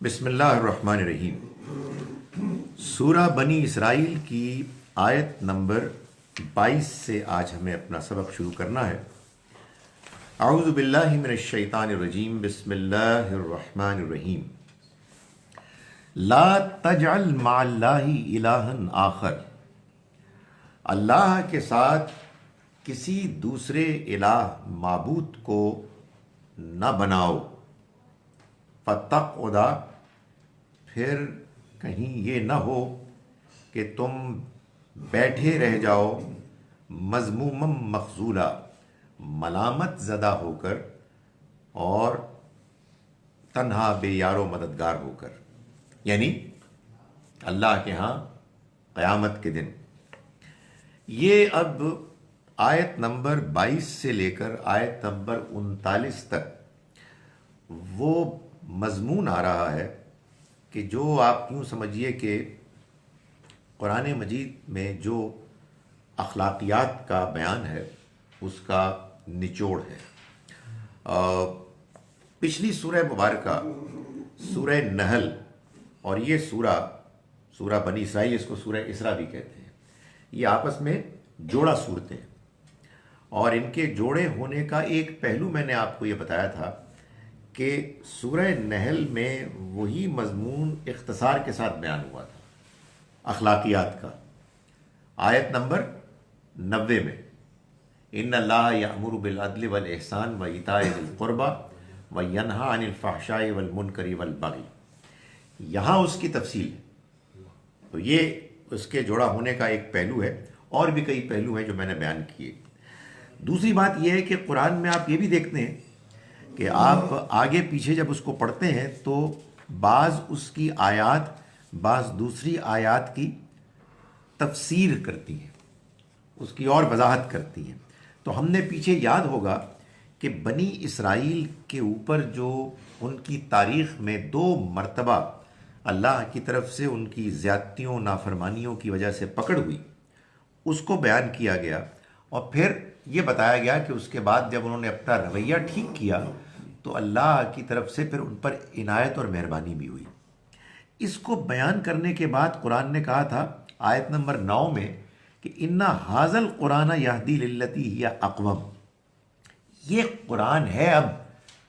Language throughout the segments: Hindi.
बिस्मिल्लाहिर्रहमानिर्रहीम। सूरा बनी इसराइल की आयत नंबर 22 से आज हमें अपना सबक शुरू करना है। अऊज़ु बिल्लाहि मिनश शैतानिर रजीम। बिस्मिल्लाहिर्रहमानिर्रहीम। ला तजअल मअल्लाहि इलाहन आखर। अल्लाह के साथ किसी दूसरे इलाह माबूद को न बनाओ। फतक़उदा, फिर कहीं ये न हो कि तुम बैठे रह जाओ मज़मूमम मखजूला, मलामत ज़दा होकर और तन्हा बेयारो मददगार होकर, यानी अल्लाह के यहाँ क़यामत के दिन। ये अब आयत नंबर 22 से लेकर आयत नंबर 39 तक वो मज़मून आ रहा है कि जो आप यूँ समझिए कि कुरान मजीद में जो अखलाकियात का बयान है उसका निचोड़ है। पिछली सूरह मुबारका सूरह नहल और ये सूरा बनी इसराइल, इसको सूरह इसरा भी कहते हैं, ये आपस में जोड़ा सूरतें हैं। और इनके जोड़े होने का एक पहलू मैंने आपको ये बताया था कि सूरह नहल में वही मजमून इख्तिसार के साथ बयान हुआ था अखलाकियात का। आयत नंबर 90 में इन्नल्लाह यअमुरु बिल अदलि वल इहसान व इताइ ज़िल क़ुरबा व यनहा अनिल फ़हशाइ वल मुनकरि वल बग़ी, यहाँ उसकी तफसील है। तो ये उसके जोड़ा होने का एक पहलू है, और भी कई पहलू हैं जो मैंने बयान किए। दूसरी बात यह है कि कुरान में आप ये भी देखते हैं कि आप आगे पीछे जब उसको पढ़ते हैं तो बाज़ उसकी आयात बाज़ दूसरी आयात की तफसीर करती हैं, उसकी और वजाहत करती हैं। तो हमने पीछे याद होगा कि बनी इसराइल के ऊपर जो उनकी तारीख़ में 2 मरतबा अल्लाह की तरफ से उनकी ज़्यादतियों नाफरमानियों की वजह से पकड़ हुई, उसको बयान किया गया। और फिर ये बताया गया कि उसके बाद जब उन्होंने अपना रवैया ठीक किया तो अल्लाह की तरफ से फिर उन पर इनायत और मेहरबानी भी हुई। इसको बयान करने के बाद कुरान ने कहा था आयत नंबर 9 में कि इन्ना हाज़ल कुरान यहदी लिल्लती हिया अक़वम। ये कुरान है अब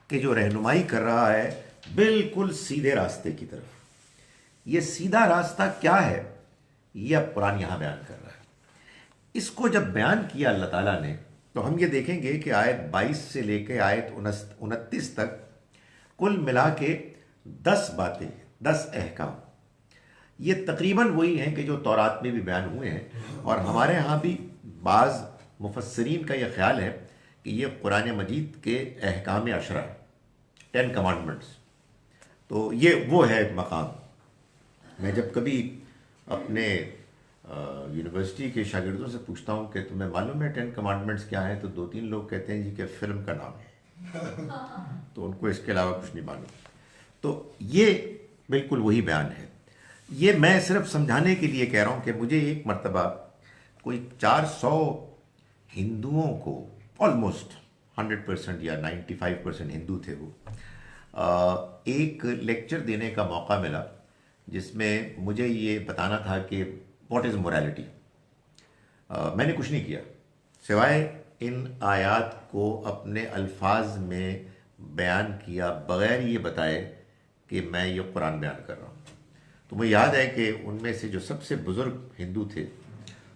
कि जो रहनुमाई कर रहा है बिल्कुल सीधे रास्ते की तरफ। ये सीधा रास्ता क्या है, ये अब कुरान यहाँ बयान कर रहा है। इसको जब बयान किया अल्लाह ताला ने, तो हम ये देखेंगे कि आयत 22 से लेकर आयत 29 तक कुल मिला के 10 बातें, 10 अहकाम, ये तकरीबन वही हैं कि जो तौरात में भी बयान हुए हैं। और हमारे यहाँ भी बाज़ मुफस्सिरीन का यह ख्याल है कि ये कुरान मजीद के अहकाम अशरा, 10 कमांडमेंट्स। तो ये वो है मकाम। मैं जब कभी अपने यूनिवर्सिटी के शागिर्दों से पूछता हूँ कि तुम्हें मालूम है 10 कमांडमेंट्स क्या हैं, तो 2-3 लोग कहते हैं जी कि फिल्म का नाम है, तो उनको इसके अलावा कुछ नहीं मालूम। तो ये बिल्कुल वही बयान है। ये मैं सिर्फ समझाने के लिए कह रहा हूँ कि मुझे एक मरतबा कोई 400 हिंदुओं को, ऑलमोस्ट 100% या 95% हिंदू थे वो, एक लेक्चर देने का मौका मिला जिसमें मुझे ये बताना था कि व्हाट इज़ मोरालिटी। मैंने कुछ नहीं किया सिवाय इन आयात को अपने अल्फाज में बयान किया बग़ैर ये बताए कि मैं ये कुरान बयान कर रहा हूँ। तो मुझे याद है कि उनमें से जो सबसे बुज़ुर्ग हिंदू थे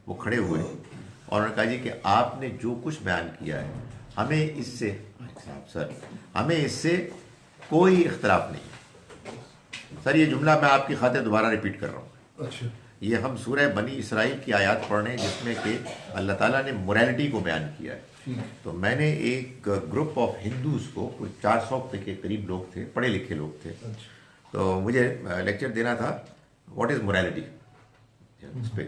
वो खड़े हुए और उन्होंने कहा जी कि आपने जो कुछ बयान किया है हमें इससे, सर हमें इससे कोई इख्तलाफ नहीं। सर ये जुमला मैं आपकी खातिर दोबारा रिपीट कर रहा हूँ। अच्छा, ये हम सूरह बनी इसराइल की आयत पढ़ रहे हैं जिसमें कि अल्लाह ताला ने मोरालिटी को बयान किया है। तो मैंने एक ग्रुप ऑफ हिंदूज़ को, कुछ 400 के करीब लोग थे, पढ़े लिखे लोग थे, तो मुझे लेक्चर देना था व्हाट इज़ मोरालिटी इस पे।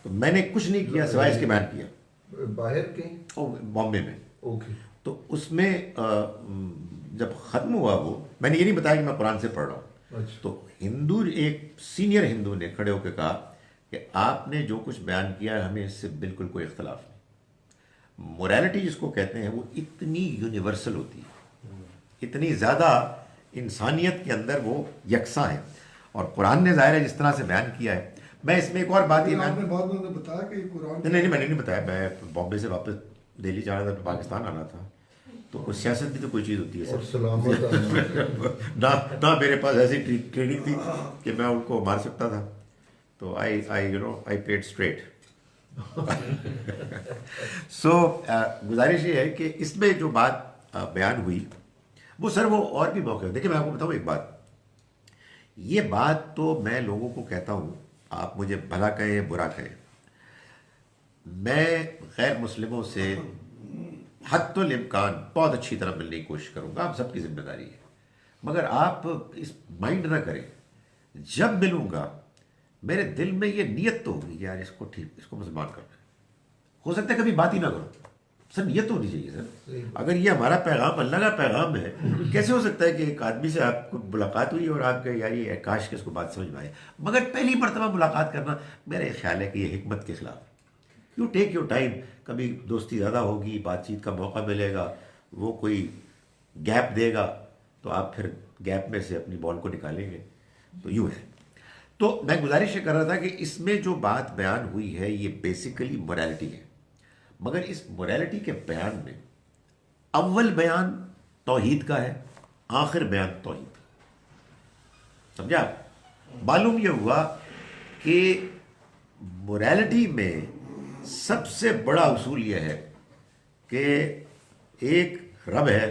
तो मैंने कुछ नहीं किया सिवाय इसके बयान किया। बाहर कहीं? बॉम्बे में। ओके। तो उसमें जब ख़त्म हुआ वो, मैंने ये नहीं बताया कि मैं कुरान से पढ़ रहा हूँ। अच्छा। तो हिंदू, एक सीनियर हिंदू ने खड़े होकर कहा कि आपने जो कुछ बयान किया है हमें इससे बिल्कुल कोई इख्तलाफ नहीं। मोरालिटी जिसको कहते हैं वो इतनी यूनिवर्सल होती है, इतनी ज़्यादा इंसानियत के अंदर वो यकसा है। और कुरान ने ज़ाहिर है जिस तरह से बयान किया है। मैं इसमें एक और बात, ये आपने बाद में बताया कि कुरान नहीं नहीं, मैंने नहीं बताया। मैं बॉम्बे से वापस दिल्ली जा रहा था, पाकिस्तान आना था, तो कुछ सियासत भी तो कोई चीज़ होती है और सर। सलामत आना। ना ना मेरे पास ऐसी ट्रेनिंग थी कि मैं उनको मार सकता था, तो आई आई आई प्लेड स्ट्रेट। सो गुजारिश ये है कि इसमें जो बात बयान हुई वो सर, वो और भी मौके। देखिए मैं आपको बताऊँ एक बात, ये बात तो मैं लोगों को कहता हूँ, आप मुझे भला कहें बुरा कहें, मैं गैर मुस्लिमों से हत्तुल इम्कान बहुत अच्छी तरह मिलने की कोशिश करूंगा, आप सबकी जिम्मेदारी है। मगर आप इस माइंड ना करें, जब मिलूंगा मेरे दिल में ये नियत तो होगी यार इसको ठीक, इसको मुसलमान करना है। हो सकता है कभी बात ही ना करो, सर नियत होनी चाहिए सर। अगर ये हमारा पैगाम अल्लाह का पैगाम है, कैसे हो सकता है कि एक आदमी से आपको मुलाकात हुई और आप कहे यार ये काश के इसको बात समझ में आए, मगर पहली मरतबा मुलाकात करना मेरे ख्याल है कि ये हिकमत के खिलाफ। यू टेक योर टाइम, कभी दोस्ती ज़्यादा होगी, बातचीत का मौका मिलेगा, वो कोई गैप देगा तो आप फिर गैप में से अपनी बॉल को निकालेंगे, तो यूँ है। तो मैं गुजारिश ये कर रहा था कि इसमें जो बात बयान हुई है ये बेसिकली मोरालिटी है, मगर इस मोरालिटी के बयान में अव्वल बयान तौहीद का है, आखिर बयान तौहीद का। समझा? मालूम यह हुआ कि मोरालिटी में सबसे बड़ा उसूल यह है कि एक रब है,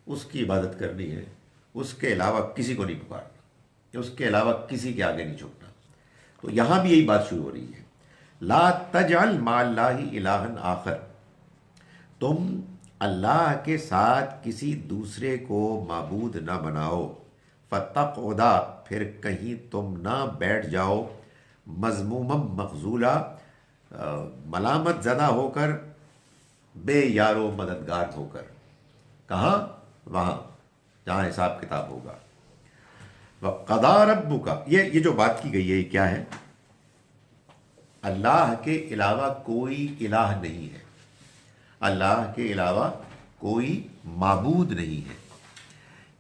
उसकी इबादत करनी है, उसके अलावा किसी को नहीं पुकारना, उसके अलावा किसी के आगे नहीं झुकना। तो यहां भी यही बात शुरू हो रही है, ला तजअल माल्लाहि इलाहन आखर, तुम अल्लाह के साथ किसी दूसरे को माबूद ना बनाओ, फतक़उदा, फिर कहीं तुम ना बैठ जाओ, मज़मूमम मखजूला, मलामत ज़दा होकर, बे यारो मददगार होकर। कहाँ? वहाँ जहाँ हिसाब किताब होगा। व क़दा रब्बुका, ये जो बात की गई है ये क्या है? अल्लाह के अलावा कोई इलाह नहीं है, अल्लाह के अलावा कोई माबूद नहीं है।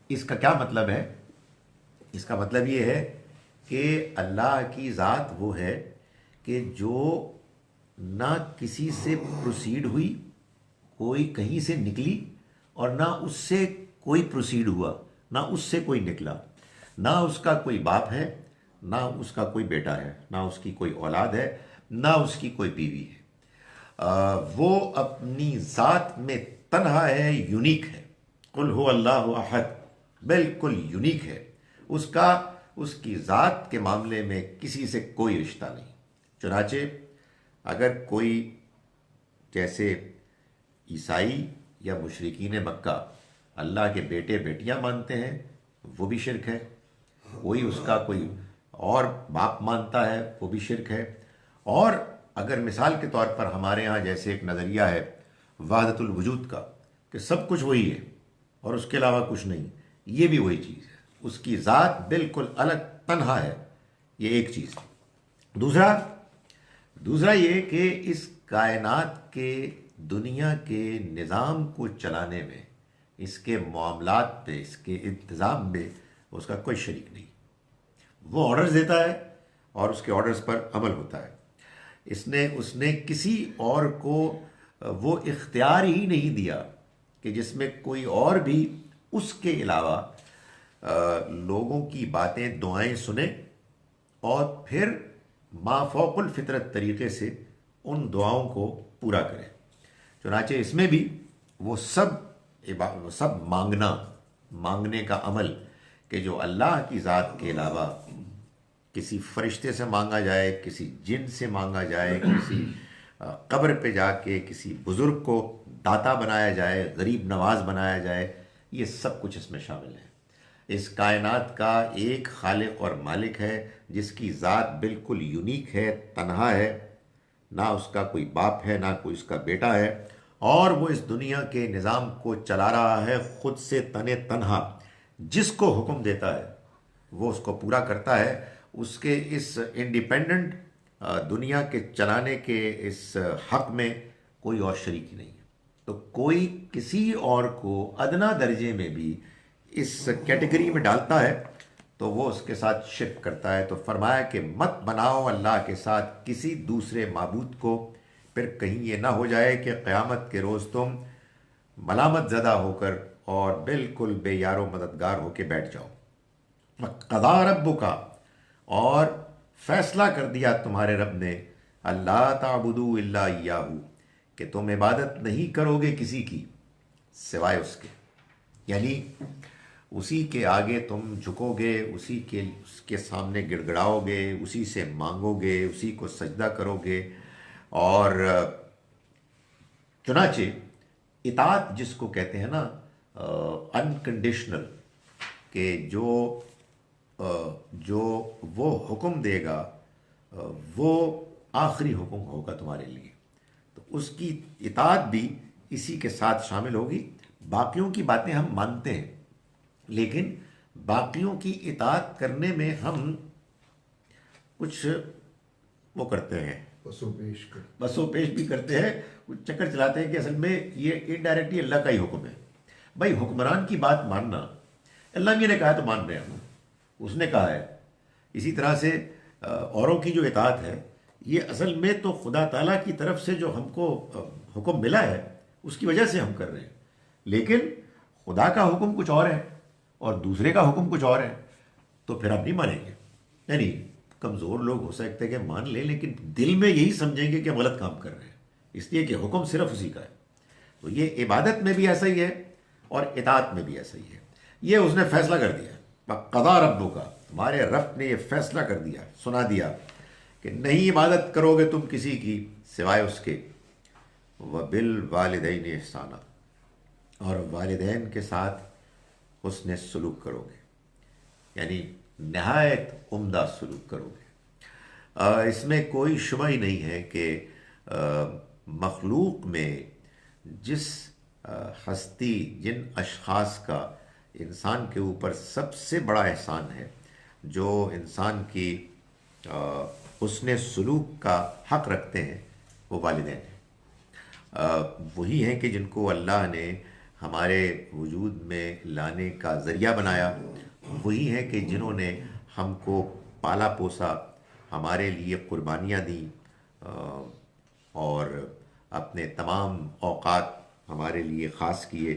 इसका क्या मतलब है? इसका मतलब ये है कि अल्लाह की ज़ात वो है कि जो ना किसी से प्रोसीड हुई, कोई कहीं से निकली, और ना उससे कोई प्रोसीड हुआ, ना उससे कोई निकला, ना उसका कोई बाप है, ना उसका कोई बेटा है, ना उसकी कोई औलाद है, ना उसकी कोई बीवी है। वो अपनी ज़ात में तन्हा है, यूनिक है। कुल हु अल्लाहु अहद, बिल्कुल यूनिक है। उसका उसकी ज़ात के मामले में किसी से कोई रिश्ता नहीं। चुनाचे अगर कोई जैसे ईसाई या मुशरिकीन मक्का अल्लाह के बेटे बेटियां मानते हैं, वो भी शिरक है। कोई उसका कोई और बाप मानता है, वो भी शिरक है। और अगर मिसाल के तौर पर हमारे यहाँ जैसे एक नज़रिया है वहदतुल वजूद का, कि सब कुछ वही है और उसके अलावा कुछ नहीं, ये भी वही चीज़ है। उसकी ज़ात बिल्कुल अलग तन्हा है, ये एक चीज़। दूसरा ये कि इस कायनात के, दुनिया के निज़ाम को चलाने में, इसके मामलात पे, इसके इंतज़ाम में उसका कोई शरीक नहीं। वो ऑर्डर्स देता है और उसके ऑर्डर्स पर अमल होता है। उसने किसी और को वो इख्तियार ही नहीं दिया कि जिसमें कोई और भी उसके अलावा लोगों की बातें, दुआएं सुने और फिर माफ़ौकुल फितरत तरीके से उन दुआओं को पूरा करे। चुनाचे इसमें भी वो सब मांगने का अमल कि जो अल्लाह की ज़ात के अलावा किसी फरिश्ते से मांगा जाए, किसी जिन से मांगा जाए, किसी कब्र पे जाके किसी बुज़ुर्ग को दाता बनाया जाए, गरीब नवाज बनाया जाए, ये सब कुछ इसमें शामिल है। इस कायनात का एक खालिक और मालिक है जिसकी ज़ात बिल्कुल यूनिक है, तन्हा है, ना उसका कोई बाप है, ना कोई उसका बेटा है, और वो इस दुनिया के निज़ाम को चला रहा है खुद से तने तन्हा। जिसको हुक्म देता है वो उसको पूरा करता है। उसके इस इंडिपेंडेंट दुनिया के चलाने के इस हक में कोई और शरीक ही नहीं है। तो कोई किसी और को अदना दर्जे में भी इस कैटेगरी में डालता है तो वो उसके साथ शिर्क करता है। तो फरमाया कि मत बनाओ अल्लाह के साथ किसी दूसरे माबूद को, फिर कहीं ये ना हो जाए कि क़यामत के रोज़ तुम मलामत ज़दा होकर और बिल्कुल बेयारो मददगार होकर बैठ जाओ। क़ज़ा रब्बुका, और फैसला कर दिया तुम्हारे रब ने, अल्लाह ताबुदू इल्ला इय्याहू, कि तुम इबादत नहीं करोगे किसी की सिवाय उसके, यानी उसी के आगे तुम झुकोगे, उसके सामने गिड़गिड़ाओगे, उसी से मांगोगे, उसी को सजदा करोगे। और चुनाचे इताअत जिसको कहते हैं ना, अनकंडीशनल, कि जो वो हुक्म देगा वो आखिरी हुक्म होगा तुम्हारे लिए, तो उसकी इताअत भी इसी के साथ शामिल होगी। बाकियों की बातें हम मानते हैं, लेकिन बाकियों की इताअत करने में हम कुछ वो करते हैं, बसों पेश भी करते हैं, कुछ चक्कर चलाते हैं कि असल में ये इनडायरेक्टली अल्लाह का ही हुक्म है। भाई हुक्मरान की बात मानना, अल्लाह ने कहा तो मान रहे हैं हम, उसने कहा है। इसी तरह से औरों की जो इताअत है, ये असल में तो खुदा ताला की तरफ से जो हमको हुक्म मिला है उसकी वजह से हम कर रहे हैं, लेकिन खुदा का हुक्म कुछ और है और दूसरे का हुक्म कुछ और है, तो फिर आप नहीं मानेंगे। यानी कमज़ोर लोग हो सकते हैं कि मान लें, लेकिन दिल में यही समझेंगे कि हम गलत काम कर रहे हैं, इसलिए कि हुक्म सिर्फ उसी का है। तो ये इबादत में भी ऐसा ही है और इताअत में भी ऐसा ही है। ये उसने फैसला कर दिया, क़ज़ा रब्बुका, तुम्हारे रब ने ये फैसला कर दिया, सुना दिया कि नहीं इबादत करोगे तुम किसी की सिवाय उसके, व बिल वालिदैन इहसाना, और वालिदैन के साथ हुस्न सलूक करोगे, यानी नहायत उम्दा सलूक करोगे। इसमें कोई शुबा ही नहीं है कि मखलूक में जिस हस्ती, जिन अशख़ास का इंसान के ऊपर सबसे बड़ा एहसान है, जो इंसान की हुस्न सलूक का हक़ रखते हैं, वो वालिदैन हैं। वही हैं कि जिनको अल्लाह ने हमारे वजूद में लाने का ज़रिया बनाया, वही हैं कि जिन्होंने हमको पाला पोसा, हमारे लिए कुर्बानियाँ दी और अपने तमाम औक़ात हमारे लिए ख़ास किए,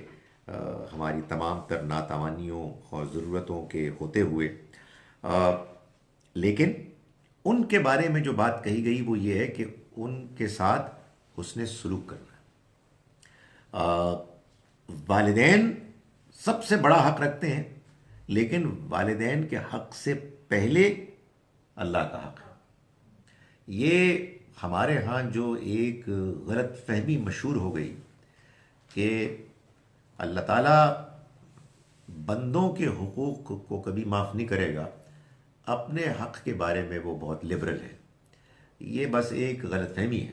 हमारी तमाम तर नातवानियों और ज़रूरतों के होते हुए। लेकिन उनके बारे में जो बात कही गई वो ये है कि उनके साथ हुस्न सलूक करना। वालिदैन सबसे बड़ा हक़ रखते हैं, लेकिन वालिदैन के हक़ से पहले अल्लाह का हक़ है। ये हमारे यहाँ जो एक गलत फहमी मशहूर हो गई कि अल्लाह ताला बंदों के हुकूक को कभी माफ़ नहीं करेगा, अपने हक़ के बारे में वो बहुत लिबरल है। ये बस एक गलत फहमी है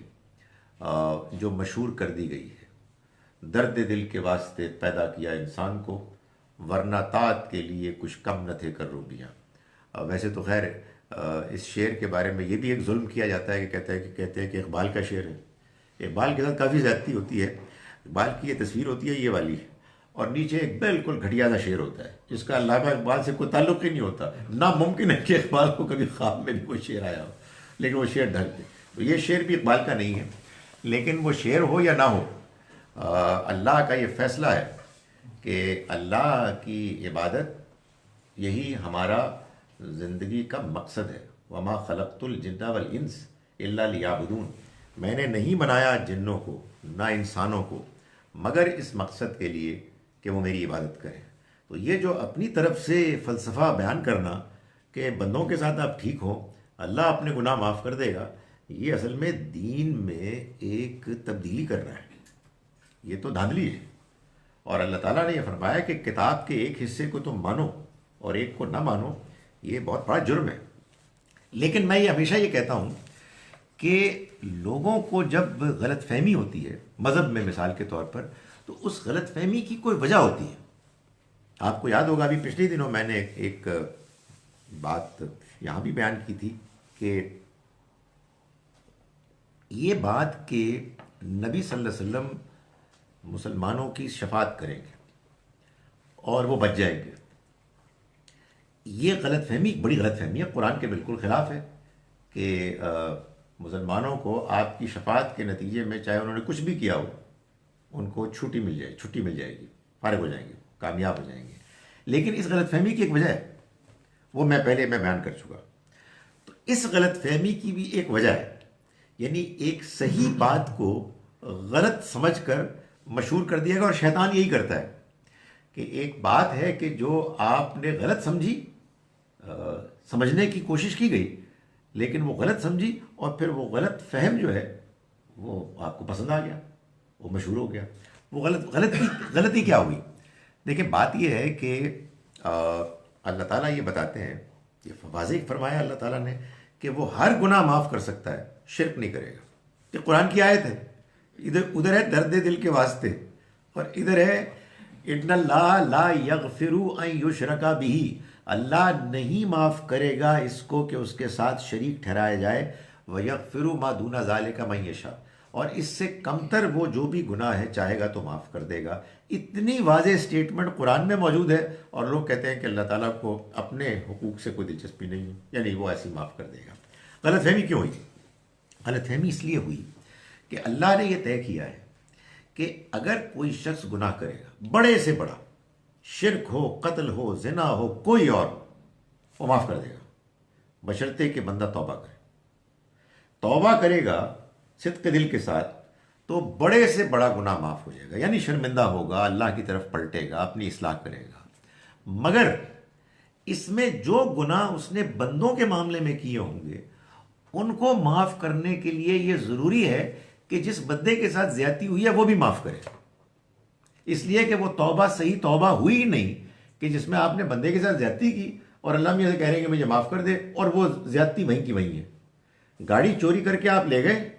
जो मशहूर कर दी गई है। दर्द दिल के वास्ते पैदा किया इंसान को, वरना तात के लिए कुछ कम न थे कर रूबियाँ। वैसे तो खैर इस शेर के बारे में ये भी एक जुल्म किया जाता है कि कहते हैं कि इकबाल का शेर है। इकबाल के साथ काफ़ी ज़्यादती होती है। इकबाल की ये तस्वीर होती है ये वाली, और नीचे एक बिल्कुल घटिया सा शेर होता है जिसका अल्लामा इकबाल से कोई ताल्लुक़ ही नहीं होता। नामुमकिन है कि इकबाल को कभी ख्वाब में भी कोई शेर आया हो, लेकिन वो शेर ढलते। तो ये शेर भी इकबाल का नहीं है, लेकिन वो शेर हो या ना हो, अल्लाह का ये फ़ैसला है कि अल्लाह की इबादत यही हमारा ज़िंदगी का मकसद है। वमा खलक़तुल जिन्ना वल इंस इल्ला लियाबुदून, मैंने नहीं बनाया जिन्नों को ना इंसानों को मगर इस मकसद के लिए कि वो मेरी इबादत करें। तो ये जो अपनी तरफ से फ़लसफ़ा बयान करना कि बंदों के साथ आप ठीक हो, अल्लाह अपने गुनाह माफ़ कर देगा, ये असल में दीन में एक तब्दीली कर रहा है। ये तो धांधली है। और अल्लाह ताला ने यह फरमाया कि किताब के एक हिस्से को तुम मानो और एक को ना मानो, ये बहुत बड़ा जुर्म है। लेकिन मैं ये हमेशा ये कहता हूँ कि लोगों को जब गलत फहमी होती है मज़हब में, मिसाल के तौर पर, तो उस गलत फहमी की कोई वजह होती है। आपको याद होगा अभी पिछले दिनों मैंने एक बात यहाँ भी बयान की थी कि ये बात कि नबी सल्लल्लाहु अलैहि वसल्लम मुसलमानों की शफात करेंगे और वो बच जाएंगे। ये गलतफहमी बड़ी गलतफहमी है, कुरान के बिल्कुल ख़िलाफ़ है कि मुसलमानों को आपकी शफाअत के नतीजे में चाहे उन्होंने कुछ भी किया हो उनको छुट्टी मिल जाएगी, फारिग हो जाएंगे, कामयाब हो जाएंगे। लेकिन इस गलतफहमी की एक वजह है, वो मैं बयान कर चुका। तो इस गलतफहमी की भी एक वजह है, यानी एक सही बात को गलत समझकर मशहूर कर दिया गया। और शैतान यही करता है कि एक बात है कि जो आपने गलत समझी, समझने की कोशिश की गई लेकिन वो गलत समझी, और फिर वो गलत फहम जो है वो आपको पसंद आ गया, वो मशहूर हो गया। वो गलती क्या हुई? देखिए, बात ये है कि अल्लाह ताला ये बताते हैं, ये वाज़ेह फरमाया अल्लाह ताला ने कि वो हर गुनाह माफ़ कर सकता है, शिर्क नहीं करेगा। ये कुरान की आयत है। उधर है दर्द दिल के वास्ते, और इधर है इन्नल्लाह ला यगफिरु अन युशरका बिही, अल्लाह नहीं माफ़ करेगा इसको कि उसके साथ शरीक ठहराया जाए। व यगफिरु मा दूना ज़ालिका मन यशा, और इससे कमतर वो जो भी गुनाह है चाहेगा तो माफ़ कर देगा। इतनी वाज़ेह स्टेटमेंट कुरान में मौजूद है, और लोग कहते हैं कि अल्लाह ताला को अपने हुकूक से कोई दिलचस्पी नहीं है, यानी वो ऐसे ही माफ़ कर देगा। गलतफहमी क्यों हुई? गलतफहमी इसलिए हुई कि अल्लाह ने यह तय किया है कि अगर कोई शख्स गुनाह करेगा, बड़े से बड़ा, शिर्क हो, कत्ल हो, जिना हो, कोई और, वो माफ़ कर देगा, बशर्ते कि बंदा तौबा करे। तौबा करेगा सिद्क़ दिल के साथ तो बड़े से बड़ा गुनाह माफ़ हो जाएगा, यानी शर्मिंदा होगा, अल्लाह की तरफ पलटेगा, अपनी इस्लाह करेगा। मगर इसमें जो गुनाह उसने बंदों के मामले में किए होंगे उनको माफ़ करने के लिए यह ज़रूरी है कि जिस बंदे के साथ ज्यादती हुई है वो भी माफ़ करे। इसलिए कि वो तौबा सही तौबा हुई ही नहीं कि जिसमें आपने बंदे के साथ ज्यादती की और अल्लाह मियां से कह रहे हैं कि मुझे माफ़ कर दे, और वो ज्यादती वहीं की वहीं है। गाड़ी चोरी करके आप ले गए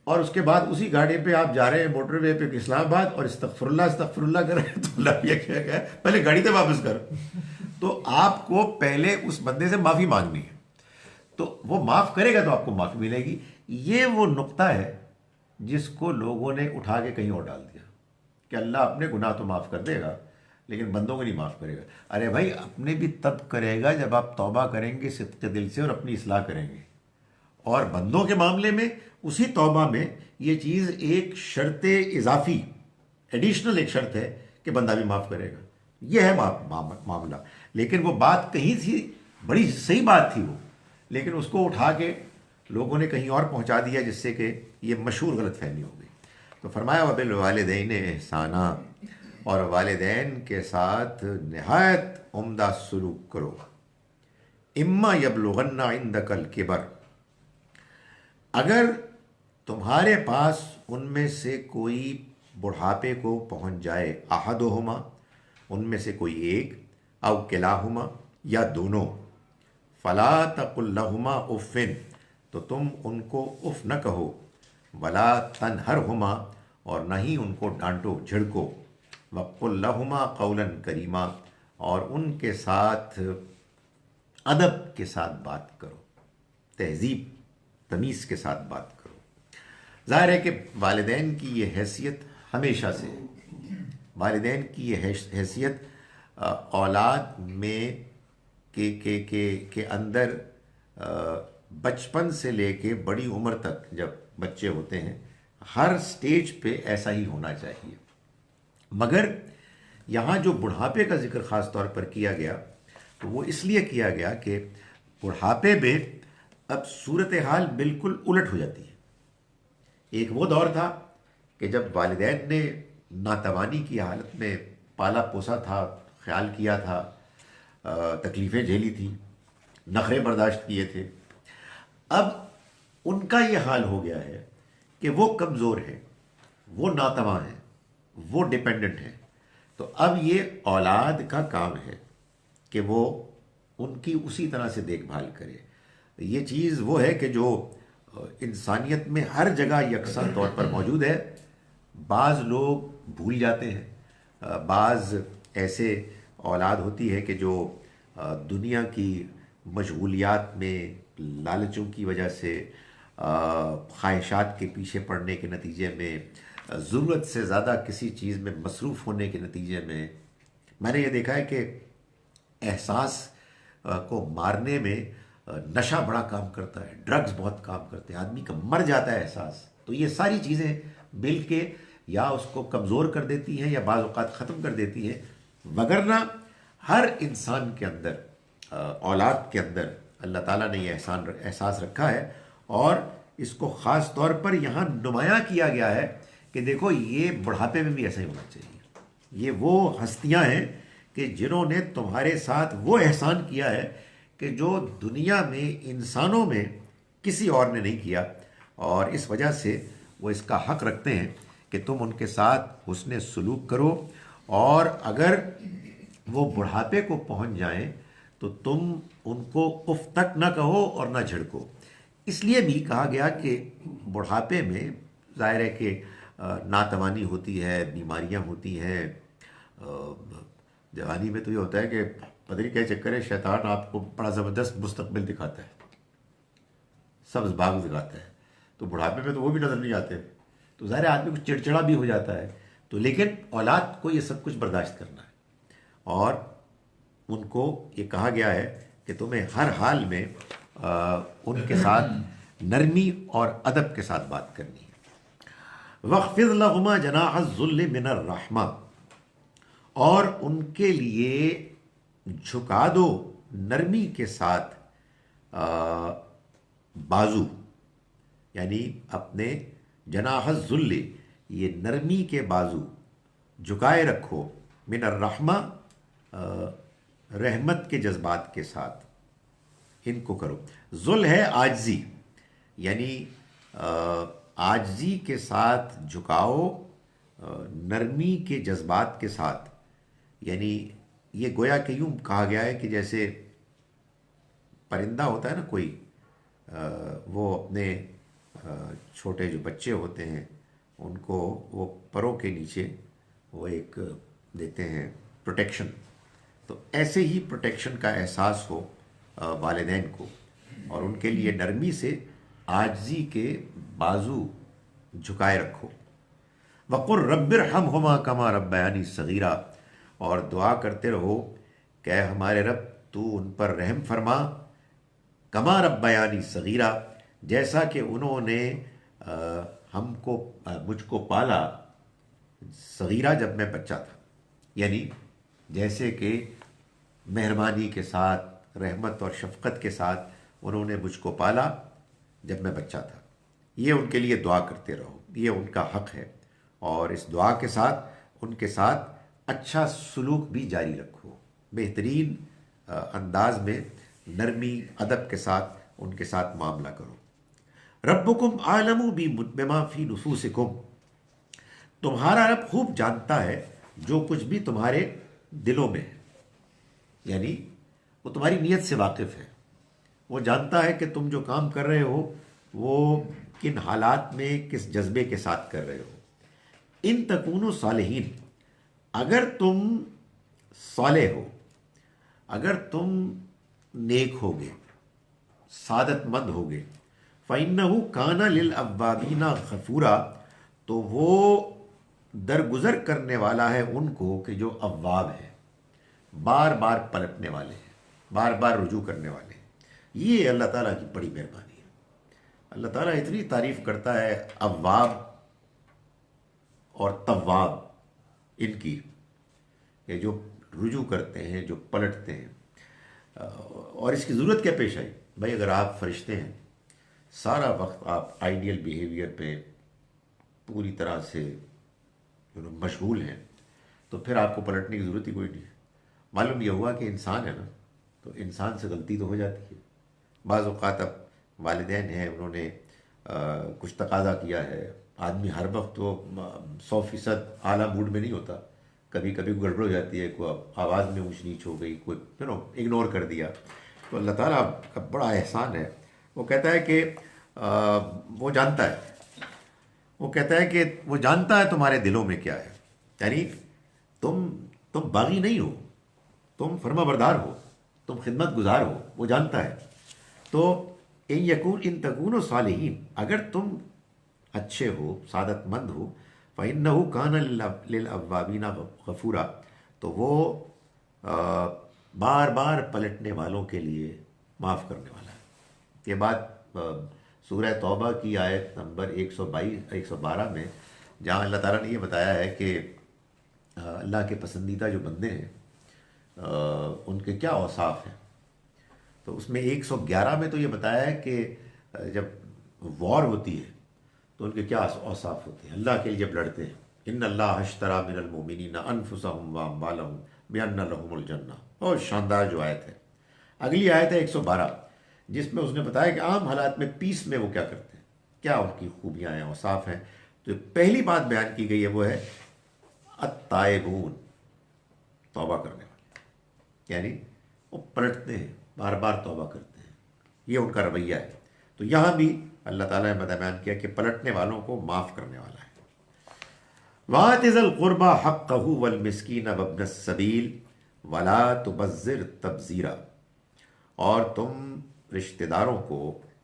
और उसके बाद उसी गाड़ी पे आप जा रहे हैं मोटरवे पे इस्लामाबाद, और इस्तगफिरुल्लाह कर रहे हैं, तो अल्लाह मियां क्या कहा, पहले गाड़ी तो वापस कर। तो आपको पहले उस बंदे से माफ़ी मांगनी है, तो वो माफ़ करेगा तो आपको माफ़ी मिलेगी। ये वो नुक्ता है जिसको लोगों ने उठा के कहीं और डाल दिया कि अल्लाह अपने गुनाह तो माफ़ कर देगा लेकिन बंदों को नहीं माफ़ करेगा। अरे भाई, अपने भी तब करेगा जब आप तौबा करेंगे सिद्क़ दिल से और अपनी इस्लाह करेंगे, और बंदों के मामले में उसी तौबा में ये चीज़ एक शर्त इजाफी, एडिशनल एक शर्त है कि बंदा भी माफ़ करेगा। यह है मामला। लेकिन वो बात कहीं थी, बड़ी सही बात थी वो, लेकिन उसको उठा के लोगों ने कहीं और पहुंचा दिया, जिससे कि ये मशहूर गलतफहमी हो गई। तो फरमाया वबिल वालिदैन एहसाना, और वालिदैन के साथ नहायत उम्दा सलूक करो। इम्मा यबलुगन्ना इंदकल किबर, अगर तुम्हारे पास उनमें से कोई बुढ़ापे को पहुंच जाए, अहदुहुमा, उनमें से कोई एक, औ किलाहुमा, या दोनों, फला तकुल लहुमा उफ़िन, तो तुम उनको उफ़ न कहो, वला तनहरहुमा, और न ही उनको डांटो झिड़को, वक़ुल लहुमा क़ौलन करीमा, और उनके साथ अदब के साथ बात करो, तहज़ीब तमीज़ के साथ बात करो। ज़ाहिर है कि वालिदैन की ये हैसियत हमेशा से, वालिदैन की ये हैसियत औलाद में के अंदर बचपन से लेके बड़ी उम्र तक जब बच्चे होते हैं, हर स्टेज पे ऐसा ही होना चाहिए। मगर यहाँ जो बुढ़ापे का जिक्र ख़ास तौर पर किया गया, तो वो इसलिए किया गया कि बुढ़ापे में अब सूरत हाल बिल्कुल उलट हो जाती है। एक वो दौर था कि जब वालिदैन ने नातवानी की हालत में पाला पोसा था, ख्याल किया था, तकलीफ़ें झेली थी, नखरे बर्दाश्त किए थे। अब उनका ये हाल हो गया है कि वो कमज़ोर है, वो नातवा है, वो डिपेंडेंट है। तो अब ये औलाद का काम है कि वो उनकी उसी तरह से देखभाल करे। ये चीज़ वो है कि जो इंसानियत में हर जगह यकसा तौर पर मौजूद है। बाज़ लोग भूल जाते हैं, बाज़ ऐसे औलाद होती है कि जो दुनिया की मशगूलियात में लालचों की वजह से, ख्वाहिशात के पीछे पड़ने के नतीजे में, ज़रूरत से ज़्यादा किसी चीज़ में मसरूफ़ होने के नतीजे में मैंने ये देखा है कि एहसास को मारने में नशा बड़ा काम करता है, ड्रग्स बहुत काम करते हैं, आदमी का मर जाता है एहसास। तो ये सारी चीज़ें मिल के या उसको कमज़ोर कर देती हैं या बाज़ औक़ात ख़त्म कर देती हैं। वगरना हर इंसान के अंदर, औलाद के अंदर अल्लाह ताला ने ये एहसास रखा है और इसको ख़ास तौर पर यहाँ नुमायाँ किया गया है कि देखो ये बुढ़ापे में भी ऐसा ही होना चाहिए। ये वो हस्तियाँ हैं कि जिन्होंने तुम्हारे साथ वो एहसान किया है कि जो दुनिया में इंसानों में किसी और ने नहीं किया, और इस वजह से वो इसका हक रखते हैं कि तुम उनके साथ हुस्न सलूक करो, और अगर वो बुढ़ापे को पहुंच जाएं तो तुम उनको उफ तक ना कहो और ना झिड़को। इसलिए भी कहा गया कि बुढ़ापे में ज़ाहिर है कि नातवानी होती है, बीमारियां होती हैं। जवानी में तो ये होता है कि पता नहीं क्या चक्कर है, शैतान आपको बड़ा ज़बरदस्त मुस्तकबिल दिखाता है, सब्ज़ बाग दिखाता है, तो बुढ़ापे में तो वो भी नज़र नहीं आते, तो ज़ाहिर है आदमी को चिड़चिड़ा भी हो जाता है। तो लेकिन औलाद को ये सब कुछ बर्दाश्त करना है, और उनको ये कहा गया है कि तुम्हें हर हाल में उनके साथ नरमी और अदब के साथ बात करनी है। वख़्फ़िज़ लहुमा जनाह ज़ुल्ल मिनर रहमा, और उनके लिए झुका दो नरमी के साथ बाजू, यानी अपने जनाह ज़ुल्ल, ये नरमी के बाजू झुकाए रखो, मिनर रहमा, रहमत के जज्बात के साथ इनको करो। ज़ुल है आजजी, यानी आजजी के साथ झुकाओ, नरमी के जज्बात के साथ, यानी ये गोया कि यूँ कहा गया है कि जैसे परिंदा होता है ना कोई, वो अपने छोटे जो बच्चे होते हैं उनको वो परों के नीचे वो एक देते हैं प्रोटेक्शन, तो ऐसे ही प्रोटेक्शन का एहसास हो वालिदैन को, और उनके लिए नरमी से आजजी के बाजू झुकाए रखो। वक़ुर रब्बिरहमहुमा कमा रब्बयानी सगीरा, और दुआ करते रहो कि हमारे रब तू उन पर रहम फरमा, कमा रब्बयानी सगीरा, जैसा कि उन्होंने हमको मुझको पाला सगीरा, जब मैं बच्चा था, यानी जैसे कि मेहरबानी के साथ, रहमत और शफ़क़त के साथ उन्होंने मुझको पाला जब मैं बच्चा था। ये उनके लिए दुआ करते रहो, ये उनका हक़ है, और इस दुआ के साथ उनके साथ अच्छा सलूक भी जारी रखो, बेहतरीन अंदाज में नरमी अदब के साथ उनके साथ मामला करो। रब्बुकुम आलमु बिमा फी नुफूसिकुम, तुम्हारा रब खूब जानता है जो कुछ भी तुम्हारे दिलों में है, यानी वो तुम्हारी नीयत से वाकिफ़ है, वो जानता है कि तुम जो काम कर रहे हो वो किन हालात में किस जज्बे के साथ कर रहे हो। इन तकूनु सालिहीन, अगर तुम सालेह हो, अगर तुम नेक होगे, सादतमंद होगे, फ़इन्नहु काना लिल अव्वाबीना गफूरा, तो वो दरगुजर करने वाला है उनको कि जो अव्वाब है, बार बार पलटने वाले हैं, बार बार रुजू करने वाले हैं। ये अल्लाह ताला की बड़ी मेहरबानी है। अल्लाह ताला इतनी तारीफ़ करता है अव्वाब और तव्वाब इनकी, ये जो रुजू करते हैं, जो पलटते हैं। और इसकी ज़रूरत क्या पेश आई भाई? अगर आप फरिश्ते हैं, सारा वक्त आप आइडियल बिहेवियर पे पूरी तरह से मशगूल हैं, तो फिर आपको पलटने की ज़रूरत ही कोई नहीं है। मालूम यह हुआ कि इंसान है ना, तो इंसान से गलती तो हो जाती है। बाज़ औक़ात अब वालिदैन हैं, उन्होंने कुछ तकाज़ा किया है, आदमी हर वक्त वो 100% आला मूड में नहीं होता, कभी कभी गड़बड़ हो जाती है, कोई आवाज़ में ऊंच नीच हो गई, कोई इग्नोर कर दिया, तो अल्लाह ताला का बड़ा एहसान है। वो कहता है कि वो जानता है, वो कहता है कि वो जानता है तुम्हारे दिलों में क्या है, यानी तुम बागी नहीं हो, तुम फर्माबरदार हो, तुम खिदमत गुजार हो, वो जानता है। तो इन तकूनो सालिहीन, अगर तुम अच्छे हो, सादतमंद हो, फ़इन्नहु काना लिल अव्वाबीना गफूरा, तो वो बार बार पलटने वालों के लिए माफ़ करने वाला है। ये बात सूरह तौबा की आयत नंबर 122 112 में, जहाँ अल्लाह ताला ने ये बताया है कि अल्लाह के पसंदीदा जो बंदे हैं उनके क्या औसाफ हैं। तो उसमें 111 में तो ये बताया है कि जब वॉर होती है तो उनके क्या औसाफ होते हैं अल्लाह के लिए जब लड़ते हैं। इन अल्लाह अश्तरा मिनल मोमिनीना अनफुसहुम व अम्वालहुम बिअन्ना लहुमुल जन्नह। बहुत शानदार जो आयत है। अगली आयत है 112, जिसमें उसने बताया कि आम हालात में पीस में वो क्या करते हैं, क्या उनकी खूबियाँ हैं, औसाफ हैं। तो पहली बात बयान की गई है वो है अत्ताइबून, तौबा करने वाले, यानी वो पलटते हैं, बार बार तौबा करते हैं, ये उनका रवैया है। तो यहाँ भी अल्लाह ताला ने बयान किया कि पलटने वालों को माफ़ करने वाला है। वातिज़ल क़ुरबा हक़्क़हु वल मिस्कीन वब्न सबील वला तुबज़्ज़िर तबज़ीरा, और तुम रिश्तेदारों को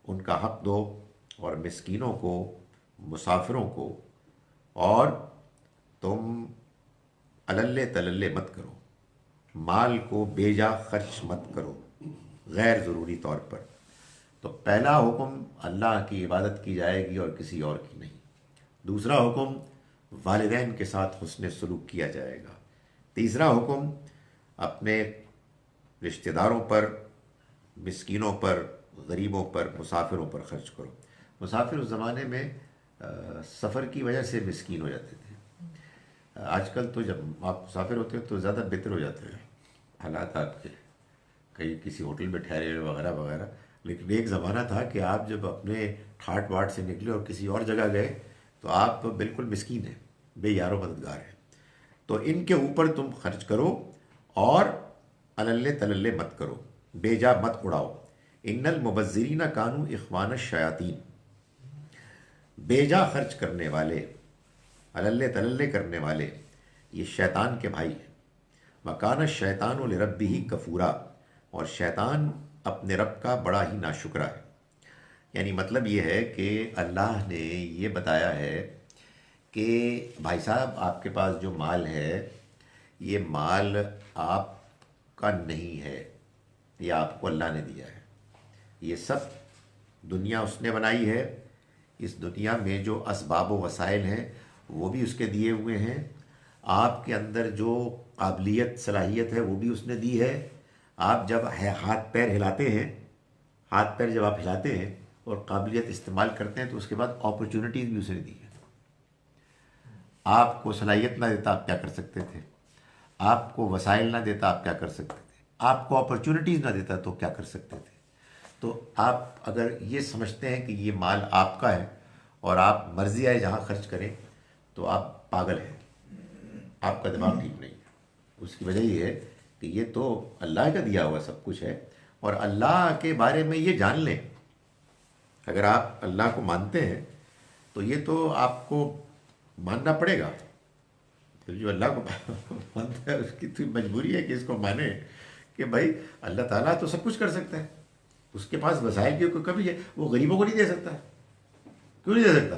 उनका हक़ दो और मिस्कीनों को, मुसाफिरों को, और तुम अलल्ले तलल्ले मत करो, माल को बेजा खर्च मत करो गैर ज़रूरी तौर पर। तो पहला हुक्म अल्लाह की इबादत की जाएगी और किसी और की नहीं। दूसरा हुक्म वालिदैन के साथ हुस्न सलूक किया जाएगा। तीसरा हुक्म अपने रिश्तेदारों पर, मिस्कीनों पर, गरीबों पर, मुसाफिरों पर खर्च करो। मुसाफिर उस ज़माने में सफ़र की वजह से मिस्कीन हो जाते थे। आजकल तो जब आप मुसाफिर होते हो तो ज़्यादा बेहतर हो जाते हैं हालात आपके, कहीं किसी होटल में ठहरे वगैरह वगैरह। लेकिन एक ज़माना था कि आप जब अपने ठाट बाट से निकले और किसी और जगह गए तो आप बिल्कुल मिस्कीन हैं, बेयारो मददगार हैं। तो इनके ऊपर तुम खर्च करो और अलल्ले तलल्ले मत करो, बेजा मत उड़ाओ। इन्नल मुबज़्ज़िरीना कानू इख्वान शयातीन, बेजा खर्च करने वाले, अलल्ले तलल्ले करने वाले, ये शैतान के भाई हैं। मकान शैतान लिरब्बिही कफूरा, और शैतान अपने रब का बड़ा ही नाशुक्रा है। यानी मतलब ये है कि अल्लाह ने ये बताया है कि भाई साहब आपके पास जो माल है ये माल आपका नहीं है, ये आपको अल्लाह ने दिया है। ये सब दुनिया उसने बनाई है। इस दुनिया में जो असबाब व वसाइल हैं वो भी उसके दिए हुए हैं। आपके अंदर जो काबिलियत सलाहियत है वो भी उसने दी है। आप जब हाथ पैर हिलाते हैं, हाथ पैर जब आप हिलाते हैं और काबिलियत इस्तेमाल करते हैं तो उसके बाद अपॉर्चुनिटीज़ भी उसने दी है। आपको सलाहियत ना देता आप क्या कर सकते थे, आपको वसाइल ना देता आप क्या कर सकते थे, आपको अपॉर्चुनिटीज़ ना देता तो क्या कर सकते थे। तो आप अगर ये समझते हैं कि ये माल आपका है और आप मर्जी आए जहाँ खर्च करें तो आप पागल हैं, आपका दिमाग ठीक नहीं है। उसकी वजह ये है कि ये तो अल्लाह का दिया हुआ सब कुछ है और अल्लाह के बारे में ये जान लें। अगर आप अल्लाह को मानते हैं तो ये तो आपको मानना पड़ेगा। तो जो अल्लाह को मानता है उसकी तो मजबूरी है कि इसको माने कि भाई अल्लाह ताला तो सब कुछ कर सकता है, उसके पास वसाइल की कोई कमी है, वो गरीबों को नहीं दे सकता। क्यों नहीं दे सकता?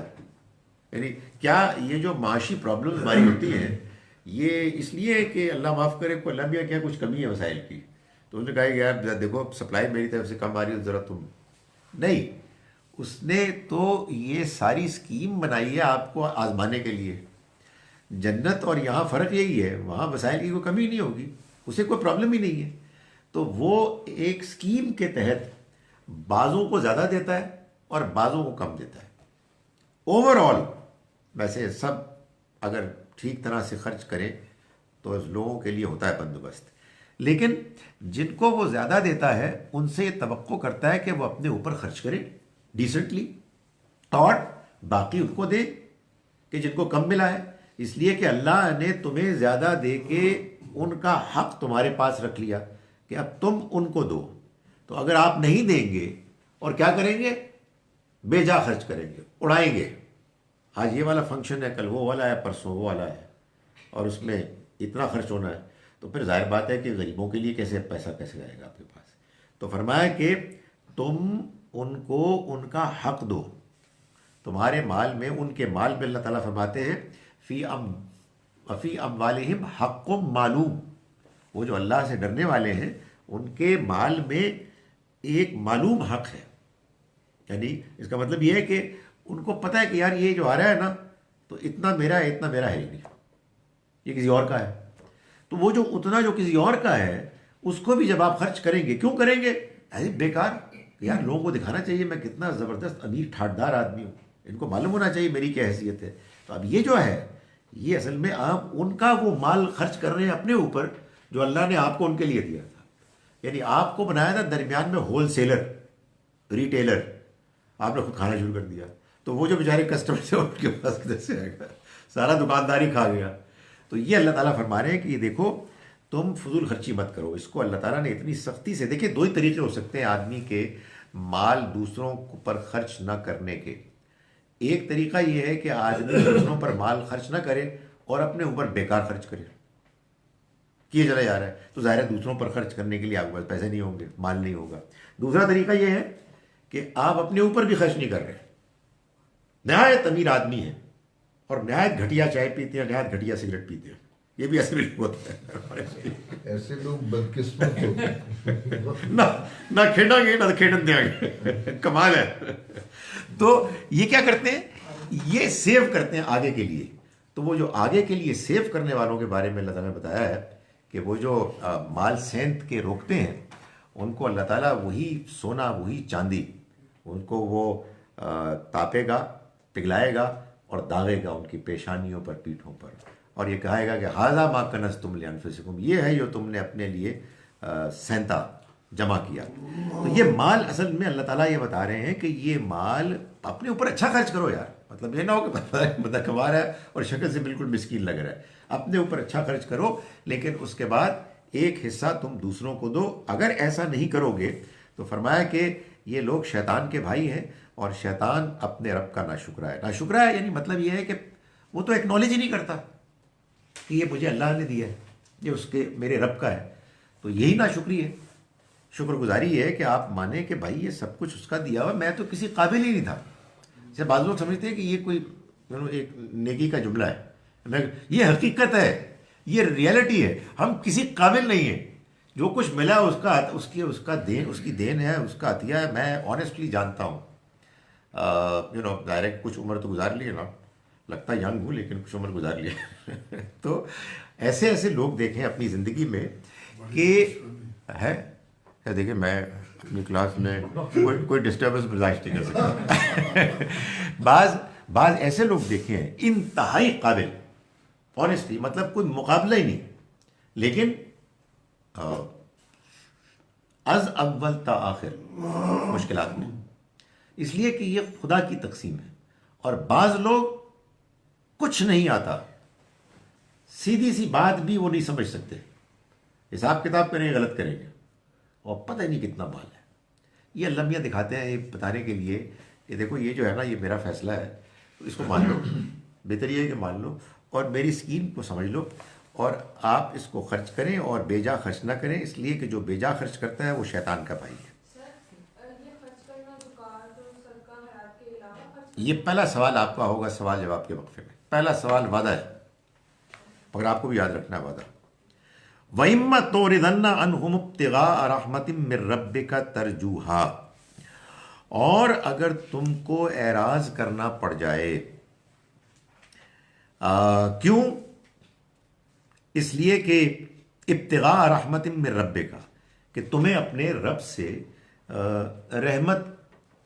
यानी क्या ये जो माशी प्रॉब्लम हमारी होती है ये इसलिए है कि अल्लाह माफ़ करे को अल्लाह भी क्या कुछ कमी है वसाइल की, तो उसने कहा कि यार देखो सप्लाई मेरी तरफ से कम आ रही है ज़रा तुम नहीं। उसने तो ये सारी स्कीम बनाई है आपको आजमाने के लिए। जन्नत और यहाँ फ़र्क यही है, वहाँ वसाइल की कोई कमी नहीं होगी, उसे कोई प्रॉब्लम ही नहीं है। तो वो एक स्कीम के तहत बाज़ों को ज़्यादा देता है और बाज़ों को कम देता है। ओवरऑल वैसे सब अगर ठीक तरह से खर्च करें तो लोगों के लिए होता है बंदोबस्त। लेकिन जिनको वो ज़्यादा देता है उनसे ये तवक्को करता है कि वो अपने ऊपर खर्च करें डिसेंटली और बाकी उनको दे कि जिनको कम मिला है। इसलिए कि अल्लाह ने तुम्हें ज़्यादा दे के उनका हक तुम्हारे पास रख लिया कि अब तुम उनको दो। तो अगर आप नहीं देंगे और क्या करेंगे, बेजा खर्च करेंगे, उड़ाएंगे। आज ये वाला फंक्शन है, कल वो वाला है, परसों वो वाला है और उसमें इतना खर्च होना है, तो फिर जाहिर बात है कि गरीबों के लिए कैसे पैसा कैसे आएगा आपके पास। तो फरमाया कि तुम उनको उनका हक दो, तुम्हारे माल में उनके माल में अल्लाह ताला फरमाते हैं फ़ी अमवालिहिम हक़्क़ुम मालूम, वो जो अल्लाह से डरने वाले हैं उनके माल में एक मालूम हक है। यानी इसका मतलब ये है कि उनको पता है कि यार ये जो आ रहा है ना, तो इतना मेरा है, इतना मेरा है ही नहीं, ये किसी और का है। तो वो जो उतना जो किसी और का है उसको भी जब आप खर्च करेंगे, क्यों करेंगे? ऐसे बेकार, यार लोगों को दिखाना चाहिए मैं कितना ज़बरदस्त अमीर ठाटदार आदमी हूँ, इनको मालूम होना चाहिए मेरी क्या हैसियत है। तो अब ये जो है, ये असल में आप उनका वो माल खर्च कर रहे हैं अपने ऊपर जो अल्लाह ने आपको उनके लिए दिया था। यानी आपको बनाया था दरमियान में होल सेलर, रिटेलर, आपने खुद खाना शुरू कर दिया, तो वो जो बेचारे कस्टमर थे उनके पास किधर से आएगा? सारा दुकानदारी खा गया। तो ये अल्लाह ताला फरमा रहे हैं कि ये देखो तुम फजूल खर्ची मत करो। इसको अल्लाह ताला ने इतनी सख्ती से, देखिए दो ही तरीके हो सकते हैं आदमी के माल दूसरों पर खर्च ना करने के। एक तरीका ये है कि आदमी दूसरों पर माल खर्च ना करे और अपने ऊपर बेकार खर्च करे, किए चला जा रहा है, तो ज़ाहिर है दूसरों पर खर्च करने के लिए आपके पास पैसे नहीं होंगे, माल नहीं होगा। दूसरा तरीका ये है कि आप अपने ऊपर भी खर्च नहीं कर रहे, नहायत अमीर आदमी है और नहायत घटिया चाय पीते हैं, नहायत घटिया सिगरेट पीते हैं, ये भी ऐसे भी होता है। ऐसे लोग बदकिस्मत होते हैं। ना खेडेंगे ना तो खेडन देंगे, कमाल है। तो ये क्या करते हैं, ये सेव करते हैं आगे के लिए। तो वो जो आगे के लिए सेव करने वालों के बारे में अल्लाह ताला ने बताया है कि वो जो माल सेंध के रोकते हैं उनको अल्लाह ताला वही सोना वही चांदी उनको वो तापेगा, पिघलाएगा और दागेगा उनकी पेशानियों पर, पीठों पर, और ये कहेगा कि हाजा मा कनस तुम ले अनफुसिकुम, ये है जो तुमने अपने लिए सेंता जमा किया। तो ये माल असल में अल्लाह ताला ये बता रहे हैं कि ये माल अपने ऊपर अच्छा खर्च करो यार। मतलब ये ना हो कि बंदा कमा रहा है और शक्ल से बिल्कुल मिस्कीन लग रहा है। अपने ऊपर अच्छा खर्च करो, लेकिन उसके बाद एक हिस्सा तुम दूसरों को दो। अगर ऐसा नहीं करोगे तो फरमाया कि ये लोग शैतान के भाई हैं और शैतान अपने रब का नाशुक्रा है। नाशुक्रा है यानी मतलब ये है कि वो तो एक्नॉलेज ही नहीं करता कि ये मुझे अल्लाह ने दिया है, ये उसके मेरे रब का है। तो यही नाशुक्री है। शुक्रगुजारी है कि आप माने कि भाई ये सब कुछ उसका दिया हुआ, मैं तो किसी काबिल ही नहीं था। जैसे बाद लोग समझते हैं कि ये कोई एक नेकी का जुमला है, ये हकीकत है, ये रियलिटी है। हम किसी काबिल नहीं है, जो कुछ मिला उसका उसकी देन है, उसका अतिया है। मैं ऑनेस्टली जानता हूँ, डायरेक्ट कुछ उम्र तो गुजार ली है ना, लगता यंग हूँ लेकिन कुछ उम्र गुजार ली है। तो ऐसे ऐसे लोग देखें अपनी ज़िंदगी में कि है देखिए मैं अपनी क्लास में कोई डिस्टर्बेंस बर्दाश्त नहीं कर सकता। बाज ऐसे लोग देखे हैं इंतहाई काबिल, ऑनेस्टली मतलब कोई मुकाबला ही नहीं, लेकिन अज अव्वल ता आखिर मुश्किलात में, इसलिए कि ये खुदा की तकसीम है। और बाज लोग कुछ नहीं आता, सीधी सी बात भी वो नहीं समझ सकते, हिसाब किताब करेंगे गलत करेंगे और पता ही नहीं कितना माल है। ये अल्लाह मियां दिखाते हैं ये बताने के लिए कि देखो ये जो है ना, ये मेरा फैसला है, तो इसको मान लो, बेहतर ये है कि मान लो और मेरी स्कीम को समझ लो और आप इसको खर्च करें और बेजा खर्च ना करें, इसलिए कि जो बेजा खर्च करता है वो शैतान का भाई है। ये पहला सवाल आपका होगा सवाल जवाब के वक्फे में। पहला सवाल वादा है, मगर आपको भी याद रखना है वादा। वइम्मा तोरिदन्ना अनहुम इब्तिगा रहमतिम मिर रब्बिका तरजूहा, और अगर तुमको एराज करना पड़ जाए, क्यों? इसलिए कि इब्तिगा रहमतिम मिर रब्बिका, कि तुम्हें अपने रब से रहमत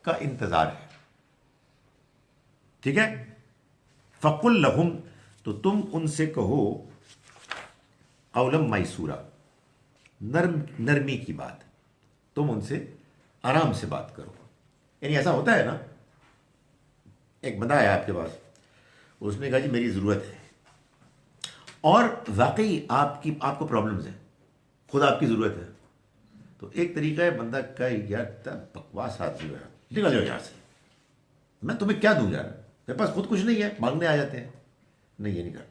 का इंतजार है, ठीक है। फ़कुल लहुम, तो तुम उनसे कहो कौलम मैसूरा, नरमी की बात, तुम उनसे आराम से बात करो। यानी ऐसा होता है ना, एक बंदा आया आपके पास, उसने कहा जी मेरी ज़रूरत है और वाकई आपको प्रॉब्लम्स है, खुद आपकी ज़रूरत है। तो एक तरीका है बंदा का, यार तब बकवास आदमी है, निकल जाओ यहाँ से, मैं तुम्हें क्या दूँ यार, मेरे पास खुद कुछ नहीं है, मांगने आ जाते हैं। नहीं, ये नहीं करना।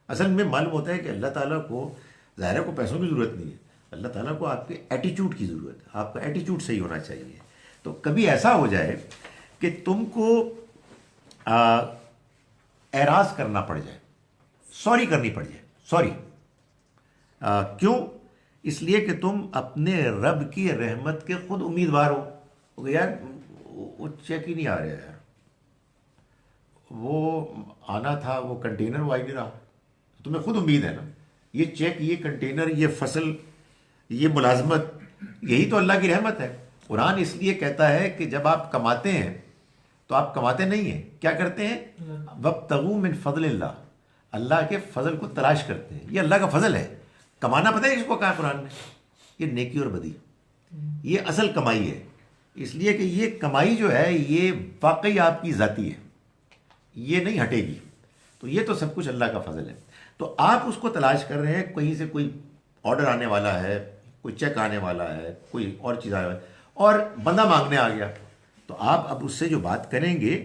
असल में मालूम होता है कि अल्लाह ताला को ज़ाहिर को पैसों की ज़रूरत नहीं है, अल्लाह ताला को आपके एटीट्यूड की ज़रूरत है। आपका एटीट्यूड सही होना चाहिए। तो कभी ऐसा हो जाए कि तुमको एराज करना पड़ जाए, सॉरी करनी पड़ जाए, सॉरी क्यों? इसलिए कि तुम अपने रब की रहमत के खुद उम्मीदवार हो। तो यार वो चेक ही नहीं आ रहा यार, वो आना था, वो कंटेनर वो आ ही नहीं रहा। तुम्हें खुद उम्मीद है ना, ये चेक, ये कंटेनर, ये फसल, ये मुलाजमत, यही तो अल्लाह की रहमत है। कुरान इसलिए कहता है कि जब आप कमाते हैं तो आप कमाते नहीं हैं, क्या करते हैं? वब्तगू मिन फज़लिल्लाह, अल्लाह के फजल को तलाश करते हैं। ये अल्लाह का फजल है। कमाना पता है किसको कहा कुरान में? ये नेकी और बदी, ये असल कमाई है। इसलिए कि ये कमाई जो है ये वाकई आपकी ज़ाती है, ये नहीं हटेगी। तो ये तो सब कुछ अल्लाह का फजल है। तो आप उसको तलाश कर रहे हैं, कहीं से कोई ऑर्डर आने वाला है, कोई चेक आने वाला है, कोई और चीज़ आने वाला है, और बंदा मांगने आ गया, तो आप अब उससे जो बात करेंगे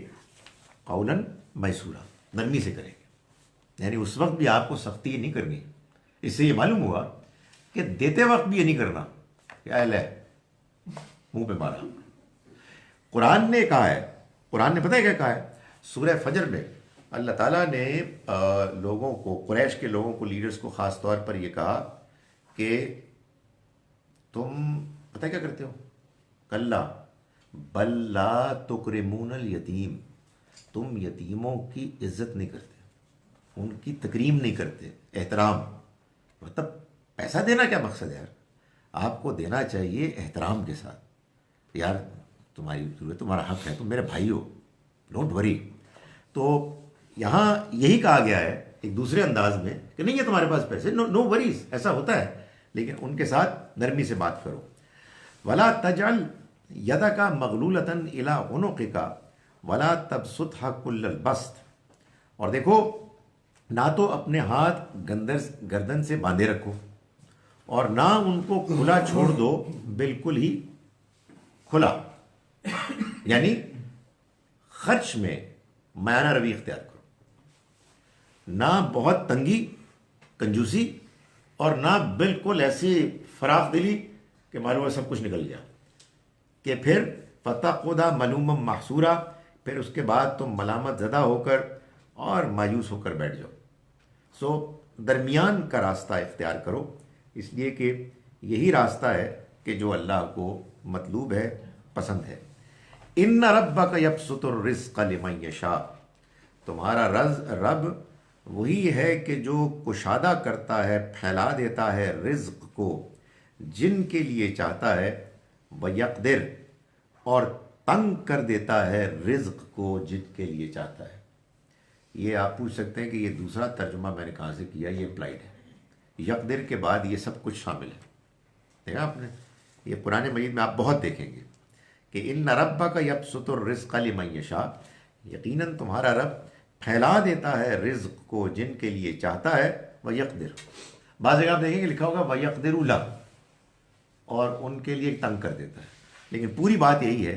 कौलन मैसूरा, नरमी से करेंगे। यानी उस वक्त भी आपको सख्ती नहीं करनी। इससे ये मालूम हुआ कि देते वक्त भी ये नहीं करना क्या है, मुंह पे मारा। कुरान ने कहा है, कुरान ने पता है क्या कहा है? सूरह फजर में अल्लाह ताला ने लोगों को, कुरैश के लोगों को, लीडर्स को ख़ास तौर पर ये कहा कि तुम पता है क्या करते हो? कल्ला बल्ला तुकरिमूनल यतीम, तुम यतीमों की इज्जत नहीं करते, उनकी तकरीम नहीं करते, एहतराम। मतलब पैसा देना क्या मकसद है यार? आपको देना चाहिए एहतराम के साथ। यार तुम्हारी जरूरत, तुम्हारा हक है, तुम मेरे भाई हो, डोंट वरी। तो यहाँ यही कहा गया है एक दूसरे अंदाज में कि नहीं है तुम्हारे पास पैसे, नो वरीज, ऐसा होता है, लेकिन उनके साथ नरमी से बात करो। वला तजल यदका मगलूलतन इला उनुक़िका वला तबसुतहा कुल्लल बस्त, और देखो ना तो अपने हाथ गर्दन से बांधे रखो और ना उनको खुला छोड़ दो, बिल्कुल ही खुला। यानी खर्च में मायाना रवि इख्तियार करो, ना बहुत तंगी कंजूसी और ना बिल्कुल ऐसी फराख दिली कि मालूम है सब कुछ निकल गया, कि फिर फतखुदा मलूमम महसूरा, फिर उसके बाद तुम मलामत ज़दा होकर और मायूस होकर बैठ जाओ। सो दरमियान का रास्ता इख्तियार करो, इसलिए कि यही रास्ता है कि जो अल्लाह को मतलूब है, पसंद है। इन्ना रब्बका यबसुतुर रिज़्क़ लिमन यशा, तुम्हारा रब वही है कि जो कुशादा करता है, फैला देता है रिज़्क़ को जिनके लिए चाहता है, व यक़दिर, और तंग कर देता है रिज़्क़ को जिनके लिए चाहता है। ये आप पूछ सकते हैं कि ये दूसरा तर्जुमा मैंने कहाँ से किया? ये अप्लाइड है, यक़दिर के बाद ये सब कुछ शामिल है। देखा आपने, ये पुराने मजीद में आप बहुत देखेंगे कि इन्ना रब्बका यबसुतुर रिज़्क़ लिमन यशा, यकीनन तुम्हारा रब फैला देता है रिज़्क़ को जिनके लिए चाहता है, व यक़दिर, बाज़ जगह आप देखेंगे लिखा होगा व यक़दिरु लह, और उनके लिए तंग कर देता है, लेकिन पूरी बात यही है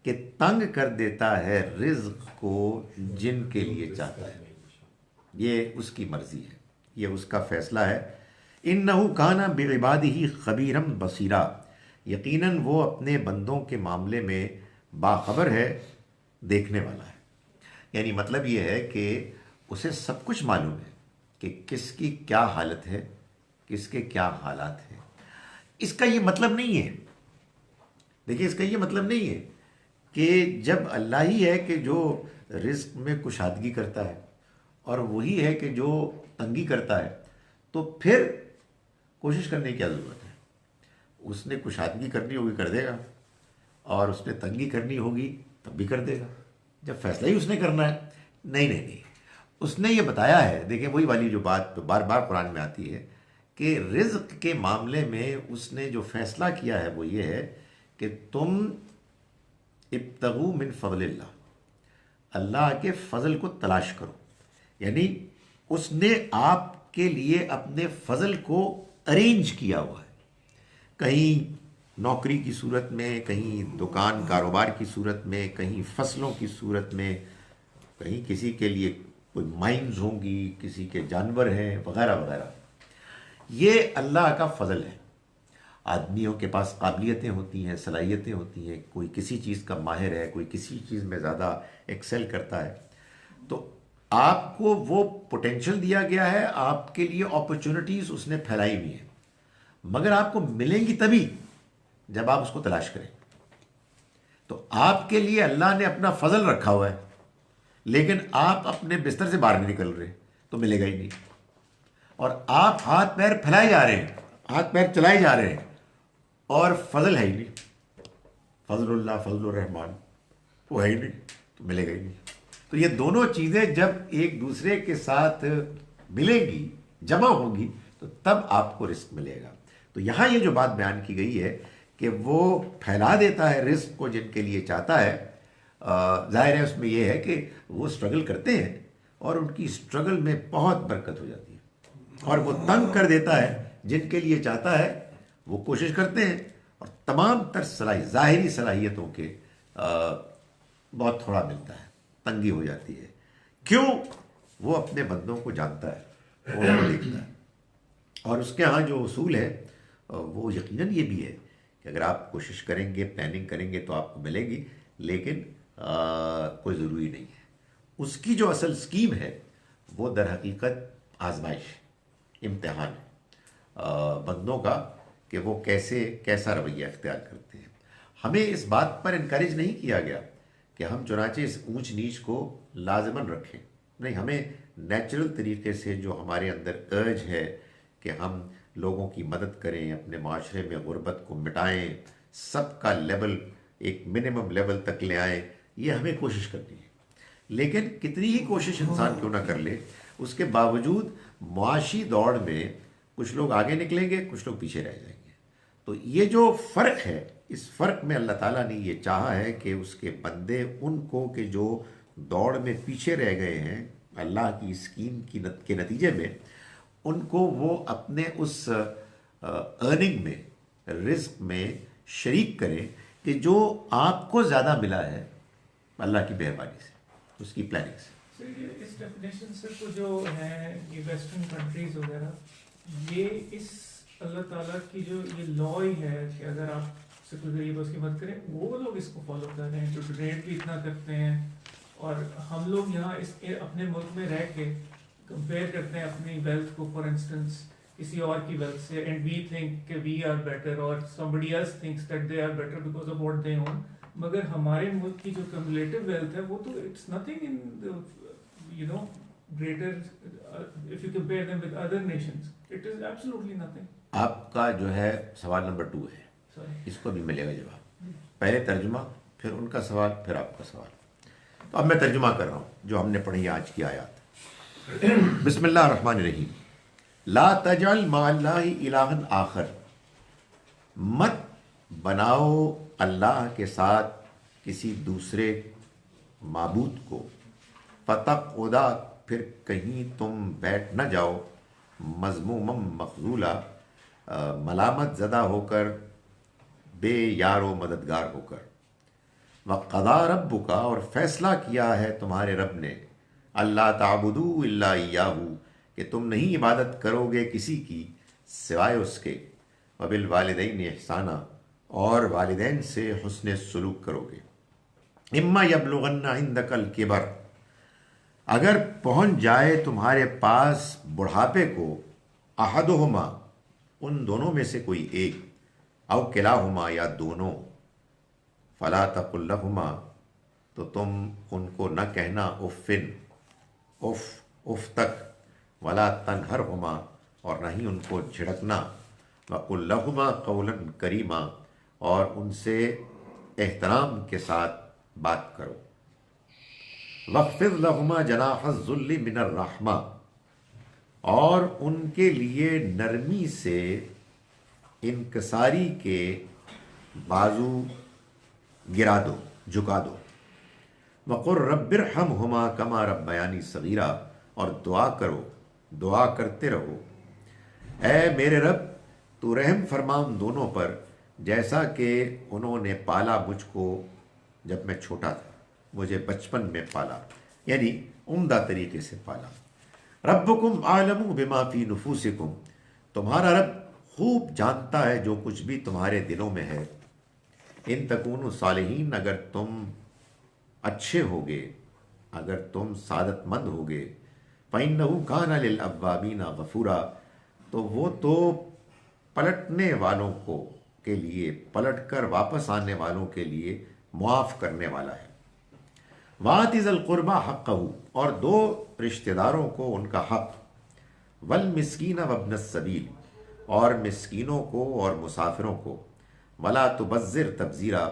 कि तंग कर देता है रिज़्क़ को जिनके लिए चाहता है। ये उसकी मर्ज़ी है, ये उसका फ़ैसला है। इन्नहु काना बिइबादिही ख़बीरम बसीरा, यकीनन वो अपने बंदों के मामले में बाखबर है, देखने वाला है। यानी मतलब ये है कि उसे सब कुछ मालूम है कि किसकी क्या हालत है, किसके क्या हालात हैं। इसका ये मतलब नहीं है, देखिए इसका ये मतलब नहीं है कि जब अल्लाह ही है कि जो रिज़्क़ में कुशादगी करता है और वही है कि जो तंगी करता है, तो फिर कोशिश करने की क्या ज़रूरत है? उसने कुशादगी करनी होगी कर देगा, और उसने तंगी करनी होगी तब भी कर देगा, जब फैसला ही उसने करना है। नहीं, उसने ये बताया है। देखिए वही वाली जो बात तो बार बार कुरान में आती है कि रिज़्क़ के मामले में उसने जो फैसला किया है वो ये है कि तुम इब्तगू मिन फ़ज़लिल्लाह, अल्लाह के फ़ज़ल को तलाश करो। यानी उसने आपके लिए अपने फ़ज़ल को अरेंज किया हुआ है, कहीं नौकरी की सूरत में, कहीं दुकान कारोबार की सूरत में, कहीं फसलों की सूरत में, कहीं किसी के लिए कोई माइंस होंगी, किसी के जानवर हैं वगैरह वगैरह। ये अल्लाह का फ़ज़ल है। आदमियों के पास काबिलियतें होती हैं, सलाहियतें होती हैं, कोई किसी चीज़ का माहिर है, कोई किसी चीज़ में ज़्यादा एक्सेल करता है। तो आपको वो पोटेंशियल दिया गया है, आपके लिए अपॉर्चुनिटीज उसने फैलाई हुई है, मगर आपको मिलेंगी तभी जब आप उसको तलाश करें। तो आपके लिए अल्लाह ने अपना फजल रखा हुआ है, लेकिन आप अपने बिस्तर से बाहर नहीं निकल रहे तो मिलेगा ही नहीं। और आप हाथ पैर फैलाए जा रहे हैं, हाथ पैर चलाए जा रहे हैं, और फजल है ही नहीं, फजलुल्लाह फजलुर रहमान वो है ही नहीं, तो मिलेगा ही नहीं। तो ये दोनों चीजें जब एक दूसरे के साथ मिलेंगी, जमा होंगी, तो तब आपको रिस्क मिलेगा। तो यहां ये जो बात बयान की गई है कि वो फैला देता है रिस्क को जिनके लिए चाहता है, जाहिर है उसमें यह है कि वो स्ट्रगल करते हैं और उनकी स्ट्रगल में बहुत बरकत हो जाती है, और वो तंग कर देता है जिनके लिए चाहता है, वो कोशिश करते हैं और तमाम तर ज़ाहिरी सलाहियतों के बहुत थोड़ा मिलता है, तंगी हो जाती है। क्यों? वो अपने बंदों को जानता है, वो उनको देखता है, और उसके यहाँ जो उसूल है वो यकीनन ये भी है कि अगर आप कोशिश करेंगे, प्लानिंग करेंगे तो आपको मिलेगी, लेकिन कोई ज़रूरी नहीं है। उसकी जो असल स्कीम है वो दर हकीकत आजमाइश, इम्तिहान है बंदों का कि वो कैसा रवैया इख्तियार करते हैं। हमें इस बात पर इनकरेज नहीं किया गया कि हम चुनाचे इस ऊंच नीच को लाजमन रखें, नहीं, हमें नेचुरल तरीके से जो हमारे अंदर अर्ज है कि हम लोगों की मदद करें, अपने माशरे में गुर्बत को मिटाएं, सबका लेवल एक मिनिमम लेवल तक ले आएं, ये हमें कोशिश करनी है। लेकिन कितनी ही कोशिश इंसान क्यों ना कर ले, उसके बावजूद मुआशी दौड़ में कुछ लोग आगे निकलेंगे, कुछ लोग पीछे रह जाएंगे। तो ये जो फ़र्क है, इस फ़र्क में अल्लाह ताला ने ये चाहा है कि उसके बंदे उनको कि जो दौड़ में पीछे रह गए हैं अल्लाह की स्कीम के नतीजे में, उनको वो अपने उस अर्निंग में, रिस्क में शरीक करें कि जो आपको ज़्यादा मिला है अल्लाह की मेहरबानी से, उसकी प्लानिंग से। इस डेफिनेशन से तो जो है ये वेस्टर्न कंट्रीज वगैरह, ये इस अल्लाह ताला की जो ये लॉ ही है कि अगर आप से कोई गरीब उसकी मदद करें, वो लोग इसको फॉलो कर रहे हैं, जो डोनेट भी इतना करते हैं। और हम लोग यहाँ इस अपने मुल्क में रह के कंपेयर करते हैं अपनी वेल्थ को, फॉर इंस्टेंस किसी और की वेल्थ से, एंड वी थिंक कि वी आर बेटर और somebody else thinks that they are better because of what they own. मगर हमारे मुल्क की जो क्यूमुलेटिव वेल्थ है वो तो it's nothing in you know greater if you compare them with other Nations, it is absolutely nothing. आपका जो है सवाल नंबर 2 है, इसको भी मिलेगा जवाब। पहले तर्जुमा, फिर उनका सवाल, फिर आपका सवाल। तो अब मैं तर्जुमा कर रहा हूँ जो हमने पढ़ी आज की आयत। बिस्मिल्लाह रहमान रहीम। ला तजल माअल्लाहि इलाहन आखर, मत बनाओ अल्लाह के साथ किसी दूसरे माबूद को, फतक़ुदा, फिर कहीं तुम बैठ न जाओ, मज़मूमम मखजूला, मलामत ज़दा होकर, बे यारो मददगार होकर। वक़दा रब्बुका, और फैसला किया है तुम्हारे रब ने, अल्लाह ताबुदू इल्ला इय्याहू, कि तुम नहीं इबादत करोगे किसी की सिवाय उसके, वबिल वालिदैन इहसाना, और वालिदैन से हुस्न सुलूक करोगे। इम्मा यबलुगन्ना इंदकल किबर, अगर पहुंच जाए तुम्हारे पास बुढ़ापे को, अहदुहुमा, उन दोनों में से कोई एक, औ किलाहुमा, या दोनों, फला तकुल लहुमा, तो तुम उनको न कहना उफ़िन, उफ तक, वला तनहरहुमा, और न ही उनको झिड़कना, वकुल लहुमा कौलन करीमा, और उनसे एहतराम के साथ बात करो। वख्फिद लहुमा जनाहज़ुल्लि मिनर रहमा, और उनके लिए नरमी से इनकसारी के बाजू गिरा दो, झुका दो। वक़ुर रब्बिरहमहुमा कमा रब्बयानी सगीरा, और दुआ करो, दुआ करते रहो, ऐ मेरे रब तू रहम फरमा उन दोनों पर जैसा कि उन्होंने पाला मुझको जब मैं छोटा था, मुझे बचपन में पाला, यानी उम्दा तरीके से पाला। रब्बुकुम आलमु बिमा फी नुफूसिकुम, तुम्हारा रब खूब जानता है जो कुछ भी तुम्हारे दिलों में है। इन तकूनु सालिहीन, अगर तुम अच्छे होगे, अगर तुम सादतमंद होगे, फ़इन्नहु कान लिल अव्वाबीना गफूरा, तो वो तो पलटने वालों को के लिए, पलट कर वापस आने वालों के लिए मुआफ़ करने वाला है। वातिज़ल क़ुरबा हक़्क़हु, और दो रिश्तेदारों को उनका हक़, वल मिस्कीन वब्नस सबील, और मिस्कीनों को और मुसाफिरों को, वला तुबज़्ज़िर तबज़ीरा,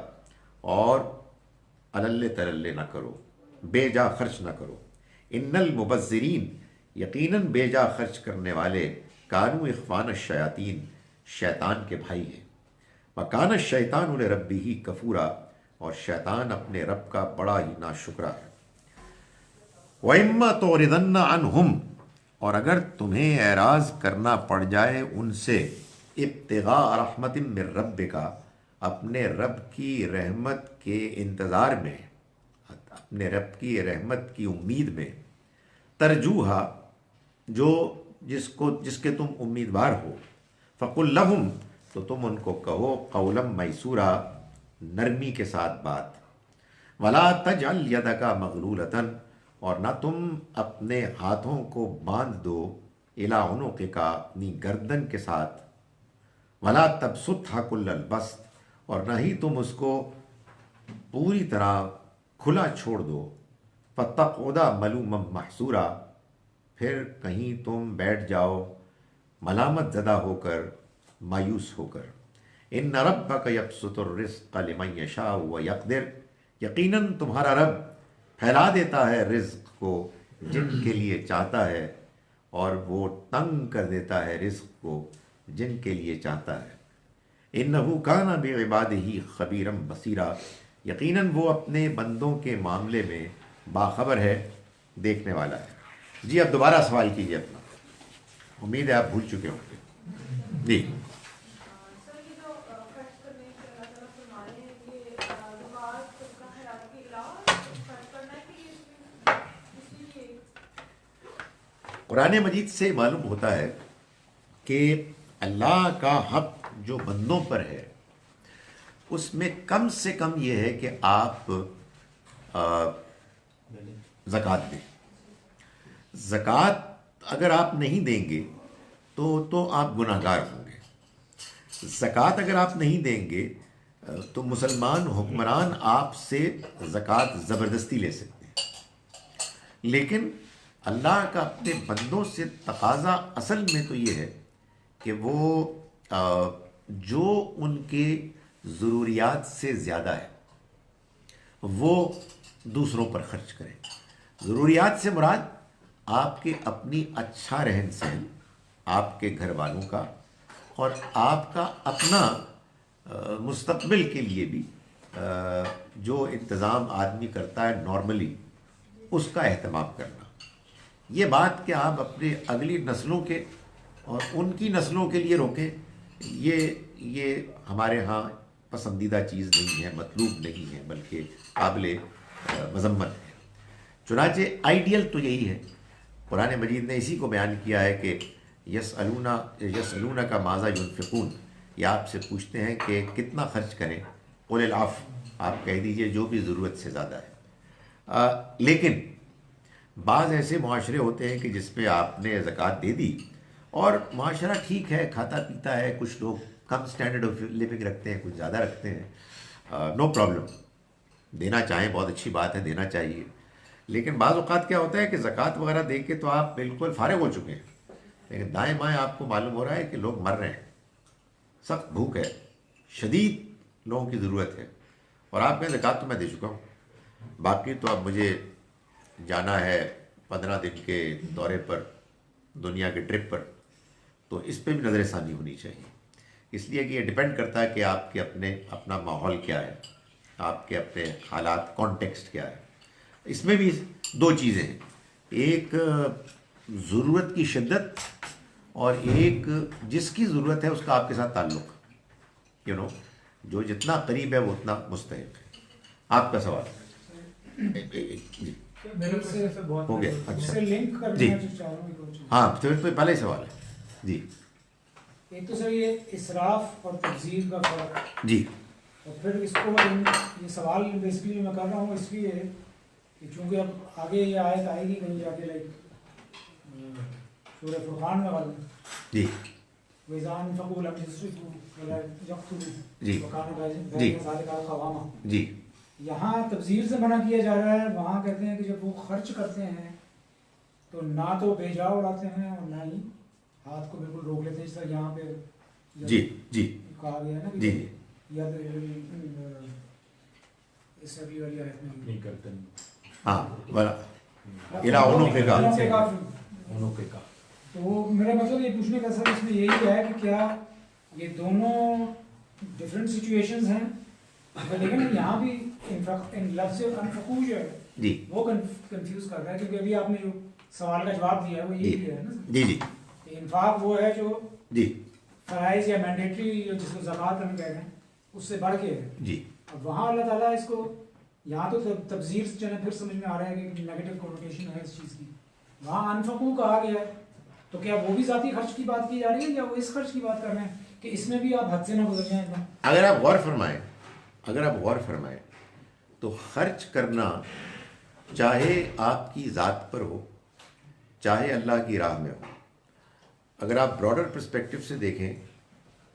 और अलल्ले तलल्ले न करो, बेजा खर्च न करो। इन्नल मुबज़्ज़िरीन, यकीनन बेजा खर्च करने वाले, कानू इख़वान शयातीन, शैतान के भाई हैं। वकान शैतान लिरब्बिही कफूरा, और शैतान अपने रब का बड़ा ही नाशुक्रा है। वइम्मा तुरिदन्ना अन्हुम, और अगर तुम्हें एराज़ करना पड़ जाए उनसे, इब्तिगा रहमतिन मिर रब्बिका, अपने रब की रहमत के इंतज़ार में, अपने रब की रहमत की उम्मीद में, तरजूहा, जिसके तुम उम्मीदवार हो, फ़कुल लहुम, तो तुम उनको कहो क़ौलम मैसूरा, नरमी के साथ बात। वला तजअल यदका मग़लूलतन, और ना तुम अपने हाथों को बांध दो, इला उनुक़िका, अपनी गर्दन के साथ। वला तबसुतहा कुल्लल बस्त, और ना ही तुम उसको पूरी तरह खुला छोड़ दो। फतक़उदा मलूमम महसूरा, फिर कहीं तुम बैठ जाओ मलामत ज़दा होकर, मायूस होकर। इन्न रब्बक यबसुतुर रिज़्क़ लिमन यशाअ व यक़दिर, यकीनन तुम्हारा रब फैला देता है रिज़्क़ को जिनके लिए चाहता है, और वो तंग कर देता है रिज़्क़ को जिनके लिए चाहता है। इन्नहु काना बिइबादिही ख़बीरम बसीरा, यकीनन वो अपने बंदों के मामले में बाखबर है, देखने वाला है। जी अब दोबारा सवाल कीजिए अपना, उम्मीद है आप भूल चुके होंगे। जी कुरान मजीद से मालूम होता है कि अल्लाह का हक जो बंदों पर है उसमें कम से कम ये है कि आप ज़कात दें। ज़कात अगर आप नहीं देंगे तो आप गुनाहगार होंगे। ज़कात अगर आप नहीं देंगे तो मुसलमान हुक्मरान आपसे ज़कात ज़बरदस्ती ले सकते हैं। लेकिन अल्लाह का अपने बंदों से तकाजा असल में तो ये है कि वो जो उनके ज़रूरियात से ज़्यादा है वो दूसरों पर खर्च करें। ज़रूरियात से मुराद आपके अपनी अच्छा रहन सहन, आपके घर वालों का और आपका अपना मुस्तक़बिल के लिए भी जो इंतज़ाम आदमी करता है नॉर्मली, उसका एहतमाम करना। ये बात कि आप अपने अगली नस्लों के और उनकी नस्लों के लिए रोकें, ये हमारे यहाँ पसंदीदा चीज़ नहीं है, मतलूब नहीं है, बल्कि काबिल मज़म्मत है। चुनांचे आइडियल तो यही है। कुरान मजीद ने इसी को बयान किया है कि यसअलूना का माज़ा युनफ़िक़ून, या आपसे पूछते हैं कि कितना खर्च करें। क़ुल आफ़, आप कह दीजिए जो भी ज़रूरत से ज़्यादा है। लेकिन बाज़ ऐसे मुआशरे होते हैं कि जिस पे आपने ज़कात दे दी और मुआशरा ठीक है, खाता पीता है, कुछ लोग कम स्टैंडर्ड ऑफ लिविंग रखते हैं, कुछ ज़्यादा रखते हैं, नो प्रॉब्लम, देना चाहें बहुत अच्छी बात है, देना चाहिए। लेकिन बाज़ औक़ात क्या होता है कि ज़कात वगैरह दे के तो आप बिल्कुल फारिग हो चुके हैं, लेकिन दाएँ बाएँ आपको मालूम हो रहा है कि लोग मर रहे हैं, सख्त भूख है, शदीद लोगों की ज़रूरत है, और आप कहें ज़कात तो मैं दे चुका हूँ, बाकी तो अब मुझे जाना है 15 दिन के दौरे पर, दुनिया के ट्रिप पर, तो इस पे भी नज़र षानी होनी चाहिए। इसलिए कि ये डिपेंड करता है कि आपके अपना माहौल क्या है, आपके अपने हालात, कॉन्टेक्स्ट क्या है। इसमें भी दो चीज़ें हैं, एक ज़रूरत की शिद्दत और एक जिसकी ज़रूरत है उसका आपके साथ ताल्लुक़, जो जितना करीब है वो उतना मुस्तहिक़ है। आपका सवाल जी हो गया? अच्छा जी, हाँ, तो पहले ही सवाल है जी। एक तो सर ये इसराफ और तब्ज़ीर का फ़र्क जी, और फिर इसको ये सवाल बेसिकली मैं कर रहा हूँ इसलिए कि चूँकि अब आगे ये आयत आएगी कहीं जाके लाइक सूरह फुरकान में वाला जी वज़ान फ़क़ूल अमजस्रिफ़ू वला यक़्तुलू जी वकान जी ज़ालिका क़वामा। जी यहाँ तब्ज़ीर से मना किया जा रहा है, वहाँ कहते हैं कि जब वो खर्च करते हैं तो ना तो बेजा उड़ाते हैं और ना ही हाथ को बिल्कुल रोक लेते हैं, जिस तरह यहाँ पे जी जी कहा गया है ना कि जी या तो इस अगली वाली आयत में नहीं करते हाँ वाला इला उनुक़िका का तो मेरा मतलब ये पूछने का सर इसमें यही है कि क्या ये दोनों डिफरेंट सिचुएशंस हैं, लेकिन यहाँ भी इन लफ्ज़ अनफ़क़ू जो है जी वो कंफ्यूज कर रहा है, क्योंकि अभी आपने जो सवाल का जवाब दिया है वो यही दिया है ना सर। जी जी कि इन्फाक वो है जो जी फ़राइज़ या मैंडेटरी जिसको ज़कात हम कह रहे हैं उससे बढ़ के है। जी अब वहाँ अल्लाह ताला इसको यहाँ तो तब्ज़ीर जो है फिर समझ में आ रहा है कि नेगेटिव कोनोटेशन है इस चीज़ की, वहाँ अनफ़क़ू कहा गया है, तो क्या वो भी ज़ाती खर्च की बात की जा रही है या वो इस खर्च की बात कर रहे हैं कि इसमें भी आप हद से ना गुजर जाएं एकदम? अगर आप गौर फरमाएं तो खर्च करना चाहे आपकी ज़ात पर हो चाहे अल्लाह की राह में हो, अगर आप ब्रॉडर पर्सपेक्टिव से देखें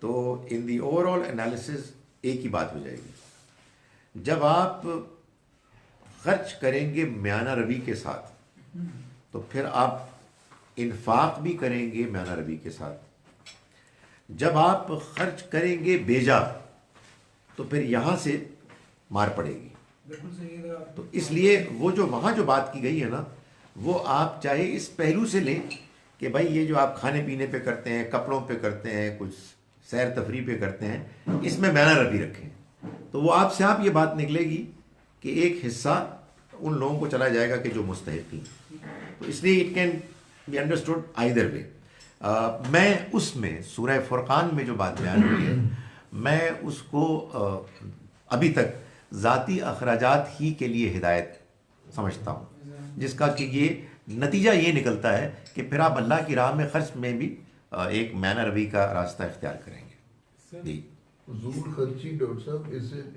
तो इन दी ओवरऑल एनालिसिस एक ही बात हो जाएगी। जब आप खर्च करेंगे म्याना रवी के साथ तो फिर आप इन्फाक भी करेंगे म्याना रवी के साथ। जब आप खर्च करेंगे बेजा तो फिर यहाँ से मार पड़ेगी। बिल्कुल सही है। तो इसलिए वो जो वहाँ जो बात की गई है ना, वो आप चाहे इस पहलू से लें कि भाई ये जो आप खाने पीने पे करते हैं, कपड़ों पे करते हैं, कुछ सैर तफरी पे करते हैं, इसमें मैना रवि रखें, तो वो आपसे आप ये बात निकलेगी कि एक हिस्सा उन लोगों को चला जाएगा कि जो मुस्तहिक़ हैं। तो इसलिए it can be understood either way. मैं उसमें सूरह फुरकान में जो बात बयान हुई है, मैं उसको अभी तक ज़ाती अखराजात ही के लिए हिदायत समझता हूँ, जिसका कि ये नतीजा ये निकलता है कि फिर आप अल्लाह की राह में खर्च में भी एक मैना रवी का रास्ता इख्तियार करेंगे। जी फजूल खर्ची डॉक्टर साहब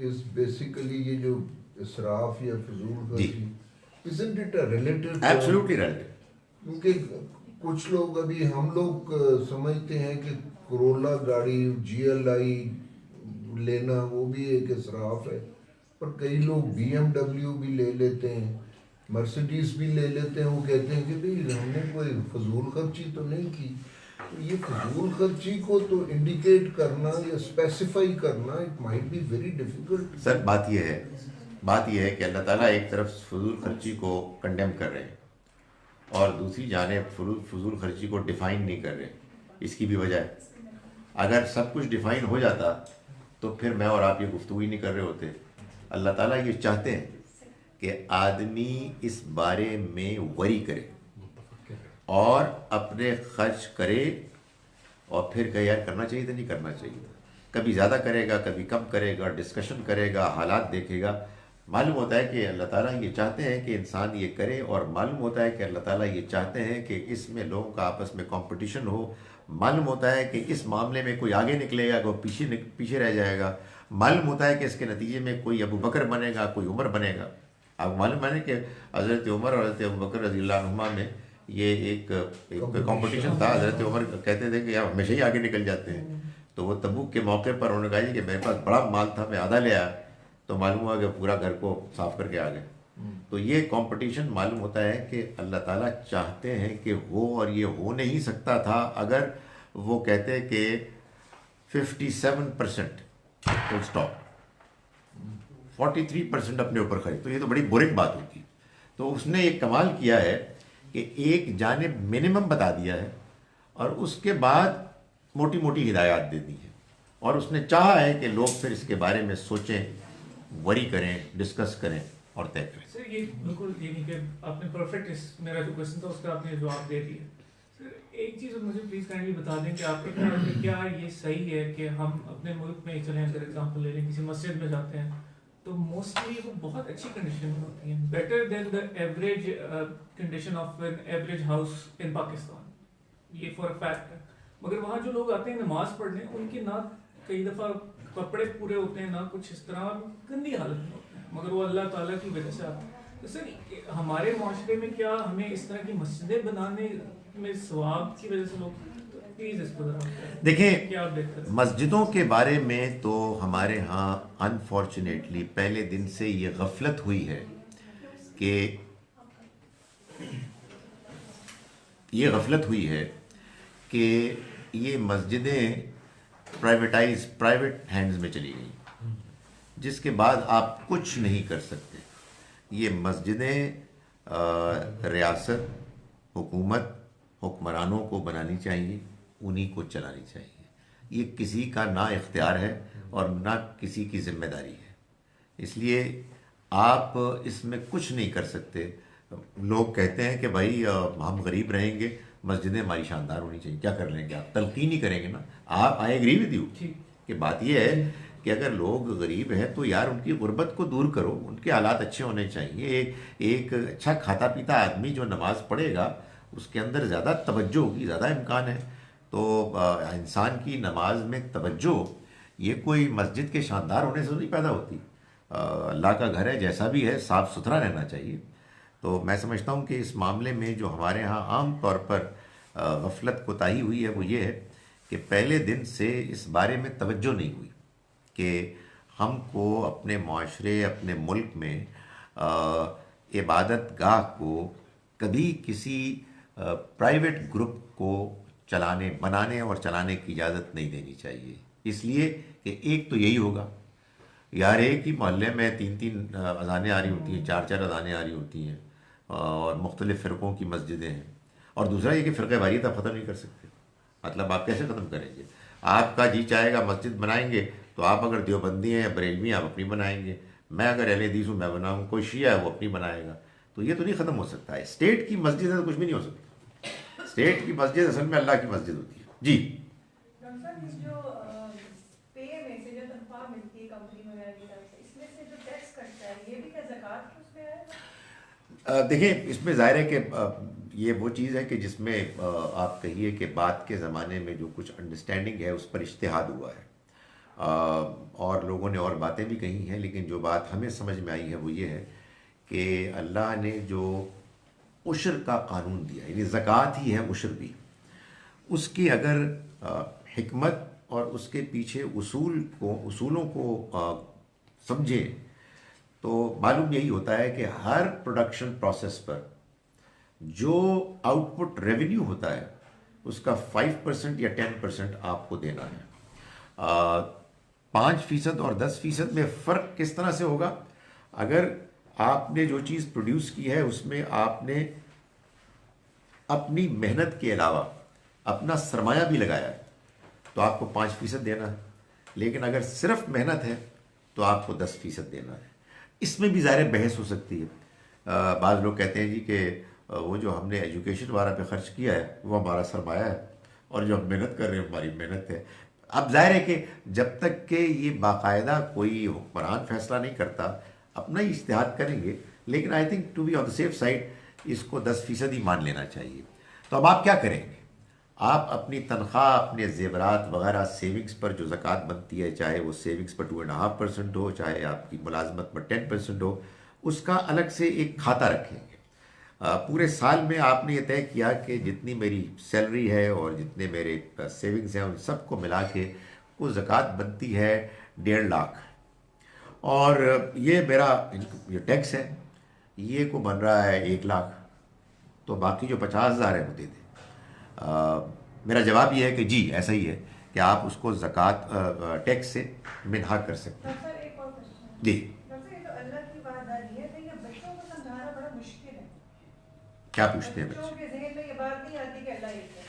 इस बेसिकली ये जो इसराफ या फजूल खर्ची isn't it a relative absolutely right. क्योंकि कुछ लोग अभी हम लोग समझते हैं कि कोरोला गाड़ी GLI लेना वो भी एक इसराफ है, पर कई लोग BMW भी ले लेते हैं, मर्सिडीज भी ले लेते हैं। वो कहते हैं कि भाई हमने कोई फजूल खर्ची तो नहीं की। तो ये फजूल खर्ची को तो इंडिकेट करना या स्पेसिफाई करना it might be very difficult. Sir बात यह है कि अल्लाह ताला एक तरफ फजूल खर्ची को कंडेम कर रहे हैं और दूसरी जानिब फजूल खर्ची को डिफ़ाइन नहीं कर रहे। इसकी भी वजह है, अगर सब कुछ डिफ़ाइन हो जाता तो फिर मैं और आप ये गुफ्तगू ही नहीं कर रहे होते। अल्लाह ताला ये चाहते हैं कि आदमी इस बारे में वरी करे और अपने खर्च करे और फिर कहे यार करना चाहिए था, नहीं करना चाहिए था। कभी ज़्यादा करेगा, कभी कम करेगा, डिस्कशन करेगा, हालात देखेगा। मालूम होता है कि अल्लाह ताला ये चाहते हैं कि इंसान ये करे, और मालूम होता है कि अल्लाह ताला ये चाहते हैं कि इसमें लोगों का आपस में कंपटीशन हो। मालूम होता है कि इस मामले में कोई आगे निकलेगा, कोई पीछे रह जाएगा। मालूम होता है कि इसके नतीजे में कोई अबू बकर बनेगा, कोई उमर बनेगा। आप मालूम है कि हज़रत उमर और हज़रत अबू बकर रज़ियल्लाहु अन्हुमा में ये एक कंपटीशन था। हज़रत उमर कहते थे कि यार हमेशा ही आगे निकल जाते हैं। तो वो तबूक के मौके पर उन्होंने कहा कि मेरे पास बड़ा माल था, मैं आधा ले आया, तो मालूम हुआ कि पूरा घर को साफ करके आ गए। तो ये कंपटीशन मालूम होता है कि अल्लाह ताला चाहते हैं कि हो, और ये हो नहीं सकता था अगर वो कहते कि 57% फुल स्टॉप, 43% अपने ऊपर खरीद, तो ये तो बड़ी बुरी बात होती। तो उसने एक कमाल किया है कि एक जानिब मिनिमम बता दिया है और उसके बाद मोटी मोटी हिदायत दे दी है, और उसने चाहा है कि लोग फिर इसके बारे में सोचें, वरी करें, डिस्कस करें और तय करें। सर ये बिल्कुल ये नहीं कि आपने परफेक्ट इस मेरा जो क्वेश्चन था उसका आपने जवाब दे दिया। सर एक चीज़ मुझे प्लीज़ काइंडली बता दें कि आपके ख्याल में क्या ये सही है कि हम अपने मुल्क में चलें, अगर एग्जांपल ले लें, किसी मस्जिद में जाते हैं तो मोस्टली वो बहुत अच्छी कंडीशन में होती हैं, better than the average condition of an average house in Pakistan, ये फॉर अ फैक्ट है। मगर वहाँ जो लोग आते हैं नमाज पढ़ने, उनकी ना कई दफ़ा कपड़े पूरे होते हैं, ना कुछ इस तरह गंदी हालत में होते हैं, मगर वो अल्लाह ताला की वजह से आते हैं। तो सर हमारे माशरे में क्या हमें इस तरह की मस्जिदें बनाने में सवाब की वजह से लोग, प्लीज इसको जरा देखें, क्या आप देखते हैं? मस्जिदों के बारे में तो हमारे यहाँ अनफॉर्चुनेटली पहले दिन से ये गफलत हुई है कि ये मस्जिदें प्राइवेट हैंड्स में चली गई, जिसके बाद आप कुछ नहीं कर सकते। ये मस्जिदें रियासत, हुकूमत, हुक्मरानों को बनानी चाहिए, उन्हीं को चलानी चाहिए। ये किसी का ना इख्तियार है और ना किसी की जिम्मेदारी है, इसलिए आप इसमें कुछ नहीं कर सकते। लोग कहते हैं कि भाई हम गरीब रहेंगे, मस्जिदें हमारी शानदार होनी चाहिए, क्या कर लेंगे आप? तलकीन ही करेंगे ना आप। आई एग्री विद यू कि बात यह है कि अगर लोग गरीब हैं तो यार उनकी गुर्बत को दूर करो, उनके हालात अच्छे होने चाहिए। एक अच्छा खाता पीता आदमी जो नमाज पढ़ेगा उसके अंदर ज़्यादा तवज्जो होगी, ज़्यादा इम्कान है। तो इंसान की नमाज में तवज्जो ये कोई मस्जिद के शानदार होने से नहीं पैदा होती। अल्लाह का घर है, जैसा भी है साफ़ सुथरा रहना चाहिए। तो मैं समझता हूँ कि इस मामले में जो हमारे यहाँ आम तौर पर गफलत कोताही हुई है वो ये है कि पहले दिन से इस बारे में तवज्जो नहीं हुई कि हमको अपने माशरे, अपने मुल्क में इबादत गाह को कभी किसी प्राइवेट ग्रुप को बनाने और चलाने की इजाज़त नहीं देनी चाहिए। इसलिए कि एक तो यही होगा यार, एक ही मोहल्ले में 3-3 अजानें आ रही होती हैं, 4-4 अजानें आ रही होती हैं और मुख्तलिफ़ फ़िरक़ों की मस्जिदें हैं। और दूसरा ये कि फ़िरक़े वारियत आप ख़त्म नहीं कर सकते। मतलब आप कैसे ख़त्म करेंगे? आपका जी चाहेगा मस्जिद बनाएंगे तो आप अगर देवबंदी हैं या बरेलवी हैं आप अपनी बनाएंगे, मैं अगर अहले हदीस हूँ मैं बनाऊँ, कोई शिया है वो अपनी बनाएगा। तो ये तो नहीं ख़त्म हो सकता है। स्टेट की मस्जिद है तो कुछ भी नहीं हो सकता। स्टेट की मस्जिद असल में अल्लाह की मस्जिद होती है। जी देखिए, इसमें ज़ाहिर है कि ये वो चीज़ है कि जिसमें आप कहिए कि बात के ज़माने में जो कुछ अंडरस्टैंडिंग है उस पर इज्तिहाद हुआ है और लोगों ने और बातें भी कही हैं, लेकिन जो बात हमें समझ में आई है वो ये है कि अल्लाह ने जो उशर का कानून दिया, यानी ज़कात ही है उशर भी, उसकी अगर हिकमत और उसके पीछे उसूलों को समझें तो मालूम यही होता है कि हर प्रोडक्शन प्रोसेस पर जो आउटपुट रेवेन्यू होता है उसका 5% या 10% आपको देना है। 5% और 10% में फ़र्क किस तरह से होगा? अगर आपने जो चीज़ प्रोड्यूस की है उसमें आपने अपनी मेहनत के अलावा अपना सरमाया भी लगाया है तो आपको 5% देना है, लेकिन अगर सिर्फ मेहनत है तो आपको 10% देना है। इसमें भी ज़ाहिर बहस हो सकती है। बाज़ लोग कहते हैं जी कि वो जो हमने एजुकेशन वाला पे खर्च किया है वो हमारा सरमाया है और जो हम मेहनत कर रहे हैं हमारी मेहनत है। अब जाहिर है कि जब तक कि ये बाकायदा कोई हुक्मरान फैसला नहीं करता, अपना ही इज्तिहाद करेंगे, लेकिन I think to be on the safe side इसको 10% ही मान लेना चाहिए। तो अब आप क्या करेंगे? आप अपनी तनख्वाह, अपने जेवरात वगैरह सेविंग्स पर जो ज़कात बनती है, चाहे वो सेविंग्स पर 2.5% हो, चाहे आपकी मुलाजमत पर 10% हो, उसका अलग से एक खाता रखेंगे। पूरे साल में आपने ये तय किया कि जितनी मेरी सैलरी है और जितने मेरे सेविंग्स हैं उन सबको मिला के वो ज़कात बनती है 1.5 लाख, और ये मेरा जो टैक्स है ये को बन रहा है 1 लाख, तो बाकी जो 50,000 है वो दे दें। मेरा जवाब ये है कि जी ऐसा ही है कि आप उसको ज़कात टैक्स से मिन्हा कर सकते हैं। जी क्या पूछते हैं बच्चे? के ज़हन में ये बात नहीं आती कि अल्लाह एक है,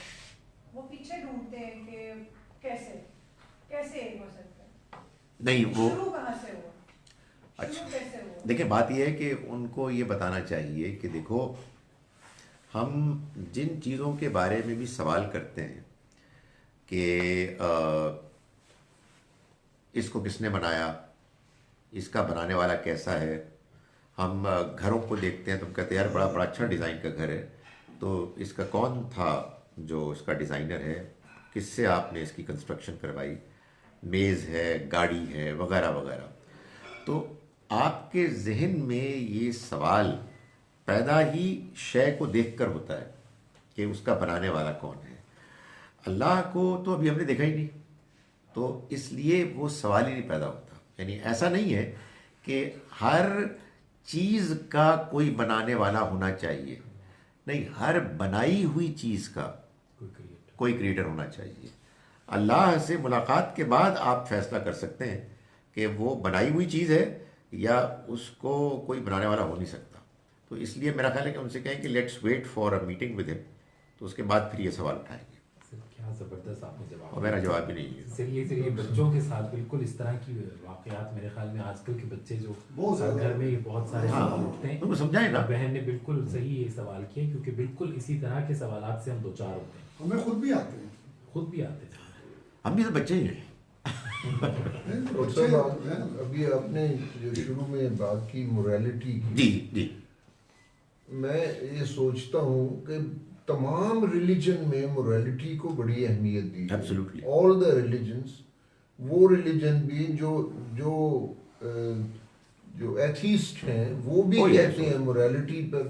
वो पीछे ढूंढते हैं कि कैसे एक हो सकता है, नहीं वो शुरू कहाँ से हुआ, अच्छा कैसे हुआ? देखिए, बात यह है कि उनको ये बताना चाहिए कि देखो, हम जिन चीज़ों के बारे में भी सवाल करते हैं कि इसको किसने बनाया, इसका बनाने वाला कैसा है, हम घरों को देखते हैं तो हम कहते हैं यार बड़ा बड़ा अच्छा डिज़ाइन का घर है, तो इसका कौन था जो इसका डिज़ाइनर है, किससे आपने इसकी कंस्ट्रक्शन करवाई, मेज़ है, गाड़ी है, वगैरह वगैरह। तो आपके जहन में ये सवाल पैदा ही शय को देखकर होता है कि उसका बनाने वाला कौन है। अल्लाह को तो अभी हमने देखा ही नहीं, तो इसलिए वो सवाल ही नहीं पैदा होता। यानी ऐसा नहीं है कि हर चीज़ का कोई बनाने वाला होना चाहिए, नहीं, हर बनाई हुई चीज़ का कोई क्रिएटर होना चाहिए। अल्लाह से मुलाकात के बाद आप फैसला कर सकते हैं कि वो बनाई हुई चीज़ है या उसको कोई बनाने वाला हो नहीं सकता। तो इसलिए मेरा ख्याल है कि उनसे कहें कि let's wait for a meeting with him, तो उसके बाद फिर ये सवाल उठाएंगे। सर क्या ज़बरदस्त आपने जवाब और मेरा जवाब भी नहीं है। सर ये बच्चों के साथ बिल्कुल इस तरह की वाकयात मेरे ख्याल में आजकल के बच्चे जो बहुत ज़्यादा। घर में ये बहुत सारे हाँ, सवाल उठते हैं, उनको समझाएं ना। बहन ने बिल्कुल सही ये सवाल किए, क्योंकि बिल्कुल इसी तरह के सवालात से हम दो चार होते हैं, हमें खुद भी आते हैं। खुद भी आते थे। हम भी तो बच्चे ही हैं। और बच्चे सब हैं। अभी आपने जो शुरू में बात की मोरालिटी की, जी जी, मैं ये सोचता हूँ कि तमाम रिलीजन में मोरालिटी को बड़ी अहमियत दी है। Absolutely. ऑल द रिलीजन्स, वो रिलीजन भी जो जो अ, जो एथीस्ट हैं वो भी Oh, yes. कहते हैं मोरालिटी पर।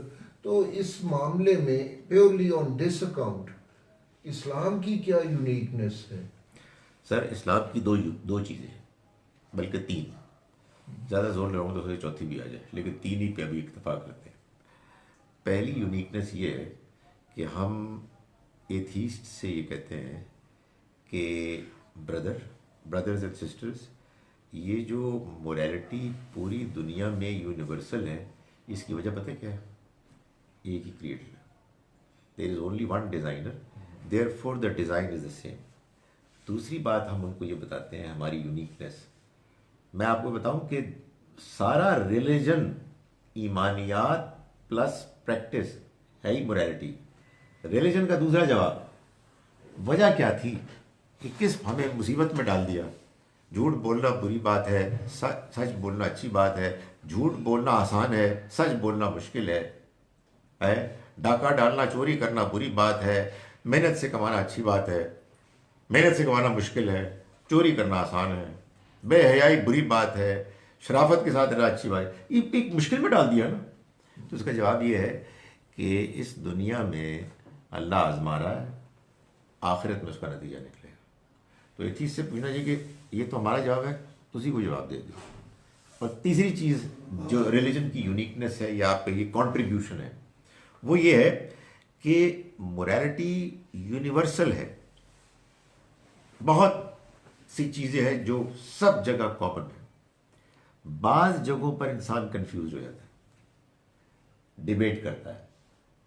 तो इस मामले में प्योरली ऑन दिस अकाउंट इस्लाम की क्या यूनिकनेस है? सर इस्लाम की दो चीज़ें हैं, बल्कि तीन, ज़्यादा जोर लगाऊँ तो सोचे चौथी भी आ जाए, लेकिन तीन ही पे अभी इत्तेफाक करते हैं। पहली यूनिकनेस ये है कि हम एथीस्ट से ये कहते हैं कि ब्रदर्स एंड सिस्टर्स, ये जो मोरालिटी पूरी दुनिया में यूनिवर्सल है, इसकी वजह पता है क्या है? एक ही क्रिएटर है, there is only one designer, therefore the design is the same. दूसरी बात हम उनको ये बताते हैं, हमारी यूनिकनेस, मैं आपको बताऊं कि सारा रिलीजन ईमानियात प्लस प्रैक्टिस है ही मोरालिटी। रिलीजन का दूसरा जवाब, वजह क्या थी कि किस हमें मुसीबत में डाल दिया। झूठ बोलना बुरी बात है, सच बोलना अच्छी बात है, झूठ बोलना आसान है, सच बोलना मुश्किल है, डाका डालना चोरी करना बुरी बात है, मेहनत से कमाना अच्छी बात है, मेहनत से कमाना मुश्किल है, चोरी करना आसान है, बेहयाई बुरी बात है, शराफत के साथ रहना अच्छी बात है। ये एक मुश्किल में डाल दिया ना। तो उसका जवाब ये है कि इस दुनिया में अल्लाह आजमा रहा है, आखिरत में उसका नतीजा निकलेगा। तो एक चीज़ से पूछना चाहिए कि ये तो हमारा जवाब है, उसी को जवाब दे दो। और तीसरी चीज़ जो रिलीजन की यूनिकनेस है या आपका ये कॉन्ट्रीब्यूशन है, वो ये है कि मोरालिटी यूनिवर्सल है। बहुत सी चीज़ें हैं जो सब जगह कॉमन है। बाज़ जगहों पर इंसान कंफ्यूज हो जाता है, डिबेट करता है,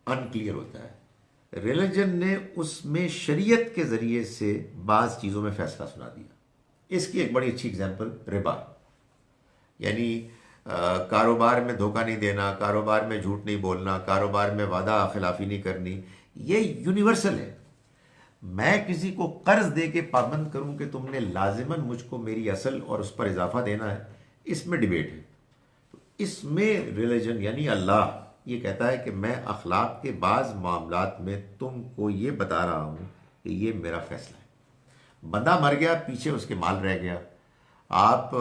अनक्लियर होता है। रिलीजन ने उसमें शरीयत के ज़रिए से बाज़ चीज़ों में फ़ैसला सुना दिया। इसकी एक बड़ी अच्छी एग्जांपल रिबा, यानी कारोबार में धोखा नहीं देना, कारोबार में झूठ नहीं बोलना, कारोबार में वादा खिलाफी नहीं करनी, ये यूनिवर्सल है। मैं किसी को कर्ज दे के पाबंद करूं कि तुमने लाजिमन मुझको मेरी असल और उस पर इजाफा देना है, इसमें डिबेट है। तो इसमें रिलीजन यानी अल्लाह ये कहता है कि मैं अखलाक के बाज़ मामलात में तुमको ये बता रहा हूं कि ये मेरा फैसला है। बंदा मर गया, पीछे उसके माल रह गया, आप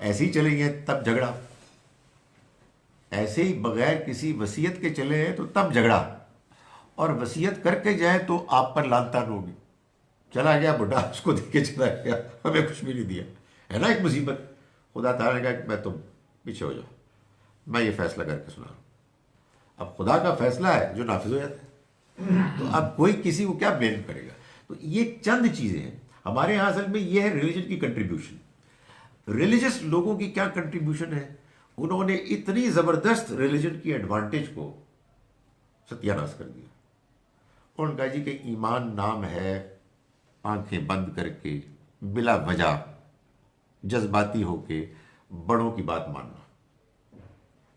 ऐसे ही चले गए तब झगड़ा, ऐसे ही बगैर किसी वसीयत के चले गए तो तब झगड़ा, और वसीयत करके जाए तो आप पर लान तान होगी। चला गया बुढ़ा, उसको दे के चला गया, हमें कुछ भी नहीं दिया, है ना एक मुसीबत। खुदा ताला ने कहा कि मैं तुम पीछे हो जाओ, मैं ये फैसला करके सुना रहा हूं। अब खुदा का फैसला है जो नाफिज हो जाता है, तो अब कोई किसी को क्या ब्लेम करेगा। तो ये चंद चीज़ें हैं हमारे यहाँ। असल में ये है रिलीजन की कंट्रीब्यूशन। रिलीजियस लोगों की क्या कंट्रीब्यूशन है, उन्होंने इतनी ज़बरदस्त रिलीजन की एडवांटेज को सत्यानाश कर दिया। उन्होंने कहा जी कि ईमान नाम है आंखें बंद करके बिला वजह जज्बाती होके बड़ों की बात मानना।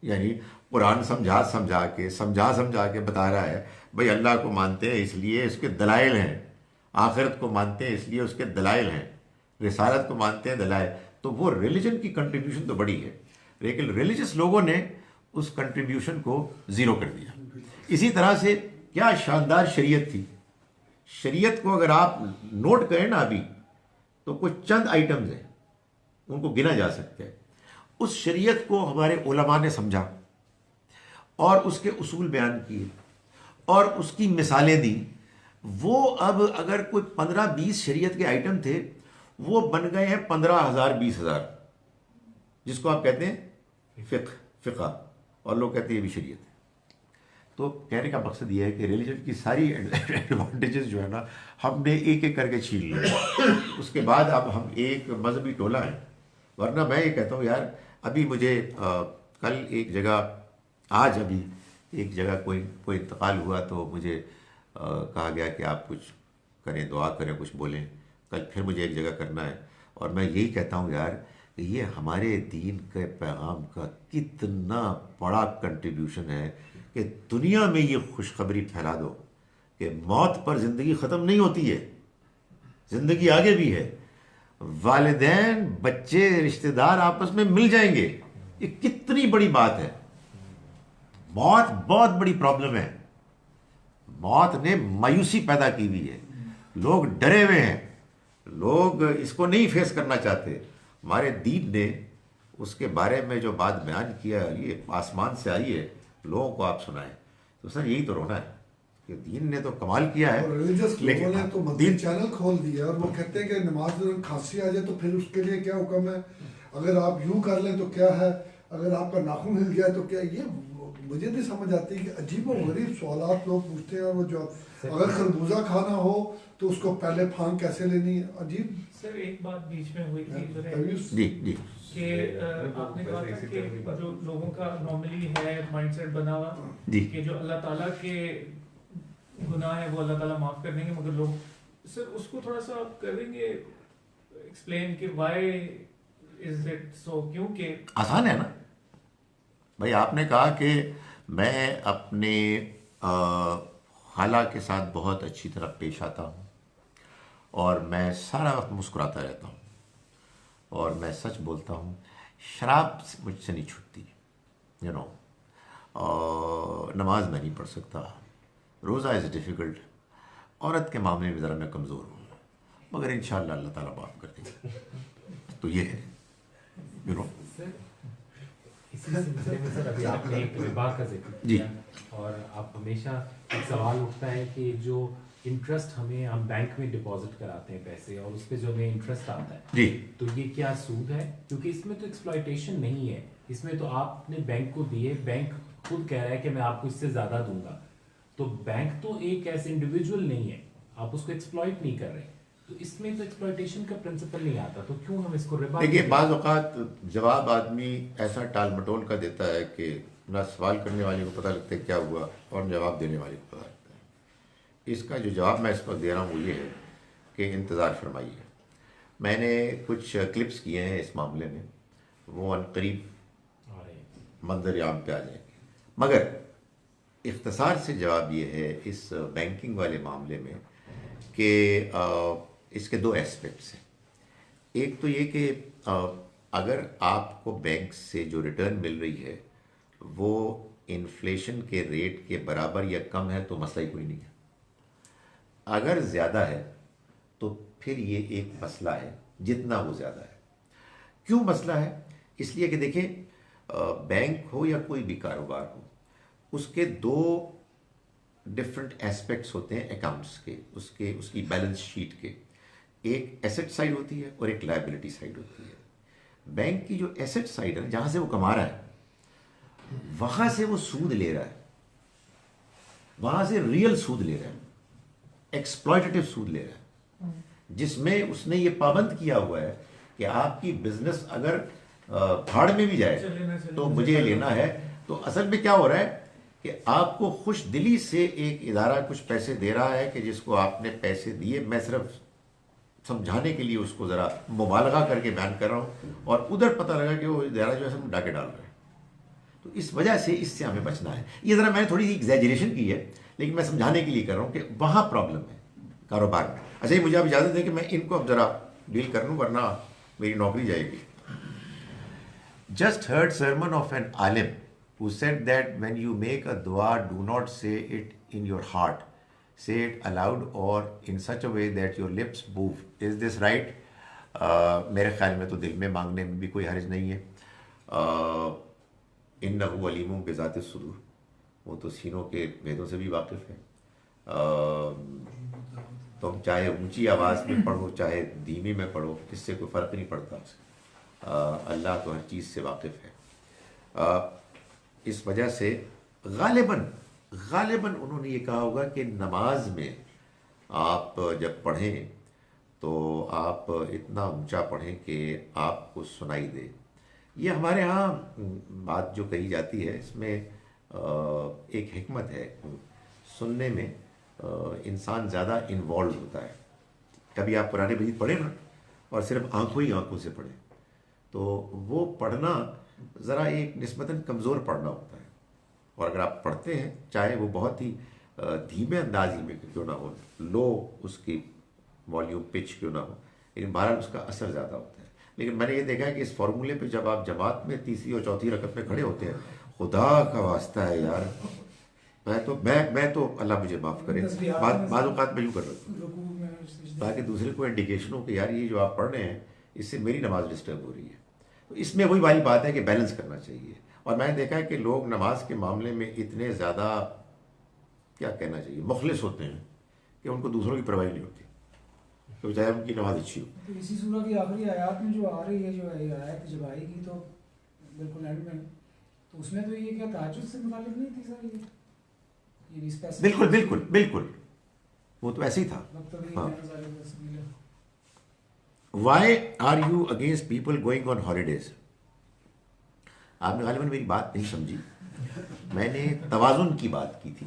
यानी कुरान समझा समझा के बता रहा है भाई अल्लाह को मानते हैं इसलिए उसके दलाइल हैं, आखिरत को मानते हैं इसलिए उसके दलाइल हैं, रिसालत को मानते हैं दलाइल। तो वो रिलीजन की कंट्रीब्यूशन तो बड़ी है, लेकिन रिलीजियस लोगों ने उस कंट्रीब्यूशन को ज़ीरो कर दिया। इसी तरह से क्या शानदार शरीयत थी। शरीयत को अगर आप नोट करें ना अभी, तो कुछ चंद आइटम्स हैं, उनको गिना जा सकते हैं। उस शरीयत को हमारे उलमा ने समझा और उसके उसूल बयान किए और उसकी मिसालें दी। वो अब अगर कोई 15-20 शरीयत के आइटम थे, वो बन गए हैं 15,000 20,000, जिसको आप कहते हैं फ़िक़्ह, और लोग कहते हैं ये भी शरीयत है। तो कहने का मकसद ये है कि रिलीजन की सारी एडवांटेजेस जो है ना, हमने एक एक करके छीन लिए। उसके बाद अब हम एक मजहबी टोला है। वरना मैं ये कहता हूँ यार, अभी मुझे कल एक जगह, आज अभी एक जगह कोई इंतकाल हुआ, तो मुझे कहा गया कि आप कुछ करें, दुआ करें, कुछ बोलें। कल फिर मुझे एक जगह करना है, और मैं यही कहता हूँ यार कि ये हमारे दीन के पैगाम का कितना बड़ा कंट्रीब्यूशन है कि दुनिया में ये खुशखबरी फैला दो कि मौत पर ज़िंदगी ख़त्म नहीं होती है, ज़िंदगी आगे भी है। वालिदैन, बच्चे, रिश्तेदार आपस में मिल जाएंगे। ये कितनी बड़ी बात है। मौत बहुत बड़ी प्रॉब्लम है। मौत ने मायूसी पैदा की हुई है, लोग डरे हुए हैं, लोग इसको नहीं फेस करना चाहते। हमारे दीन ने उसके बारे में जो बात बयान किया, ये आसमान से आई है, लोगों को आप सुनाएं। तो सर यही तो रोना है कि दीन ने तो कमाल किया है, और रिलीजियस लोगों ने तो मस्जिद दीन चैनल खोल दिया, और वो कहते हैं कि नमाज में अगर खांसी आ जाए तो फिर उसके लिए क्या हुक्म है, अगर आप यूं कर लें तो क्या है, अगर आपका नाखून हिल गया तो क्या। ये मुझे नहीं समझ आती कि अजीब और गरीब सवालात लोग पूछते हैं। और वो जो अगर खरबूजा खाना हो तो उसको पहले फांग कैसे लेनी है, अजीब। सर एक बात बीच में हुई थी जी जी कि आपने कहा था कि जो लोगों का नॉर्मली है माइंडसेट बना हुआ जी। कि जो अल्लाह ताला के गुनाह है वो अल्लाह ताला माफ कर देंगे, मगर लोग, सर उसको थोड़ा सा आप कर देंगे एक्सप्लेन कि व्हाई इज इट सो? क्योंकि आसान है ना भाई। आपने कहा कि मैं अपने खाला के साथ बहुत अच्छी तरह पेश आता हूँ और मैं सारा वक्त मुस्कुराता रहता हूँ और मैं सच बोलता हूँ, शराब मुझसे नहीं छूटती, यू नो, नमाज मैं नहीं पढ़ सकता, रोज़ा इज़ डिफ़िकल्ट, औरत के मामले में ज़रा मैं कमज़ोर हूँ, मगर इंशाअल्लाह अल्लाह ताला माफ़ कर देगा। तो ये है, यू नो। इसी सिलसिले में सर अभी आपने एक विवाह का जिक्र जी। किया और आप हमेशा एक सवाल उठता है कि जो इंटरेस्ट हम बैंक में डिपॉजिट कराते हैं पैसे और उस पर जो हमें इंटरेस्ट आता है जी, तो ये क्या सूद है? क्योंकि इसमें तो एक्सप्लॉयटेशन नहीं है, इसमें तो आपने बैंक को दिए, बैंक खुद कह रहा है कि मैं आपको इससे ज़्यादा दूंगा, तो बैंक तो एक ऐसे इंडिविजुअल नहीं है, आप उसको एक्सप्लॉइट नहीं कर रहे, तो इसमें तो एक्सप्लॉयटेशन का प्रिंसिपल नहीं आता, तो क्यों हम इसको रिबा? देखिए, बाज़ औक़ात जवाब आदमी ऐसा टाल मटोल का देता है कि ना सवाल करने वाले को पता लगता है क्या हुआ और जवाब देने वाले को पता लगता है। इसका जो जवाब मैं इस वक्त दे रहा हूँ वो ये है कि इंतज़ार फरमाइए। मैंने कुछ क्लिप्स किए हैं इस मामले में, वो अनकरीब मंजर-ए-आम पे आ जाएंगे, मगर इख्तिसार से जवाब ये है इस बैंकिंग वाले मामले में कि इसके दो एस्पेक्ट्स हैं। एक तो ये कि अगर आपको बैंक से जो रिटर्न मिल रही है वो इन्फ्लेशन के रेट के बराबर या कम है तो मसला ही कोई नहीं है। अगर ज़्यादा है तो फिर ये एक मसला है, जितना वो ज़्यादा है। क्यों मसला है? इसलिए कि देखिए, बैंक हो या कोई भी कारोबार हो, उसके दो डिफरेंट एस्पेक्ट्स होते हैं अकाउंट्स के, उसकी बैलेंस शीट के। एक एसेट साइड होती है और एक लायबिलिटी साइड होती है। बैंक की जो एसेट साइड है, जहाँ से वो कमा रहा है, वहाँ से वो सूद ले रहा है, वहाँ से रियल सूद ले रहा है, एक्सप्लॉयटेटिव सूद ले रहा है, जिसमें उसने ये पाबंद किया हुआ है कि आपकी बिजनेस अगर भाड़ में भी जाए तो मुझे लेना है। तो असल में क्या हो रहा है कि आपको खुश दिली से एक इदारा कुछ पैसे दे रहा है कि जिसको आपने पैसे दिए, मैं सिर्फ समझाने के लिए उसको ज़रा मुबालगा करके बयान कर रहा हूँ, और उधर पता लगा कि वो इदारा जो है सब डाके डाल रहा है। तो इस वजह से इससे हमें बचना है। ये ज़रा मैंने थोड़ी सी एग्जैजरेशन की है, लेकिन मैं समझाने के लिए कर रहा हूँ कि वहाँ प्रॉब्लम है कारोबार में। अच्छा, ये मुझे आप इजाज़त दें कि मैं इनको अब ज़रा डील कर लूँ, वरना मेरी नौकरी जाएगी। Just heard sermon of an alim who said that when you make a dua, do not say it in your heart, say it aloud or in such a way that your lips move. Is this right? मेरे ख्याल में तो दिल में मांगने में भी कोई हर्ज नहीं है। इन्नहु अलीमुम बिज़ाति सुदूर, वो तो सीनों के भेदों से भी वाकिफ़ है। तुम चाहे ऊंची आवाज़ में पढ़ो चाहे धीमी में पढ़ो, इससे कोई फ़र्क नहीं पड़ता। अल्लाह तो हर चीज़ से वाकिफ़ है। इस वजह से गालिबन उन्होंने ये कहा होगा कि नमाज में आप जब पढ़ें तो आप इतना ऊंचा पढ़ें कि आपको सुनाई दे। ये हमारे यहाँ बात जो कही जाती है इसमें एक हिकमत है, सुनने में इंसान ज़्यादा इन्वॉल्व होता है। कभी आप पुराने मजीद पढ़े ना और सिर्फ आंखों से पढ़े तो वो पढ़ना ज़रा एक निस्बतन कमज़ोर पढ़ना होता है, और अगर आप पढ़ते हैं चाहे वो बहुत ही धीमे अंदाजी में क्यों ना हो, लो उसकी वॉल्यूम पिच क्यों ना हो, लेकिन बहरहाल उसका असर ज़्यादा होता है। लेकिन मैंने ये देखा है कि इस फार्मूले पे जब आप जमात में तीसरी और चौथी रकत में खड़े होते हैं, खुदा का वास्ता है यार, मैं तो अल्लाह मुझे माफ़ करे, बाद औक़ात में यूँ कर रहा हूँ ताकि दूसरे को इंडिकेशन हो कि यार ये जो आप पढ़ रहे हैं इससे मेरी नमाज डिस्टर्ब हो रही है। तो इसमें वही वाली बात है कि बैलेंस करना चाहिए। और मैंने देखा है कि लोग नमाज के मामले में इतने ज़्यादा क्या कहना चाहिए मुखलिस होते हैं कि उनको दूसरों की परवाह नहीं होती, तो चाहे उनकी नमाज अच्छी हो। तो इसी सूरह की आखिरी आयत में जो आ रही है, जो आयत जब आएगी तो बिल्कुल एंड में, तो उसमें तो ये क्या तहज्जुद से मुताल्लिक़ नहीं थी सर? ये भी स्पेसिफिक बिल्कुल वो तो ऐसे ही था। हाँ। Why are you against people going on holidays? आपने गालिबन मेरी बात नहीं समझी, मैंने तवाज़ुन की बात की थी।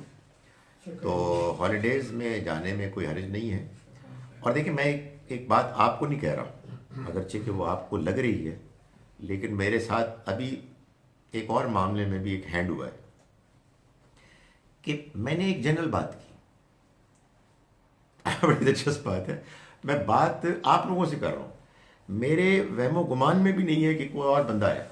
तो हॉलीडेज़ में जाने में कोई हर्ज नहीं है। और देखिए मैं एक बात आपको नहीं कह रहा हूँ, अगरचे कि वो आपको लग रही है, लेकिन मेरे साथ अभी एक और मामले में भी एक हैंड हुआ है कि मैंने एक जनरल बात की। बड़ी दिलचस्प बात है, मैं बात आप लोगों से कर रहा हूँ, मेरे वहमो गुमान में भी नहीं है कि कोई और बंदा है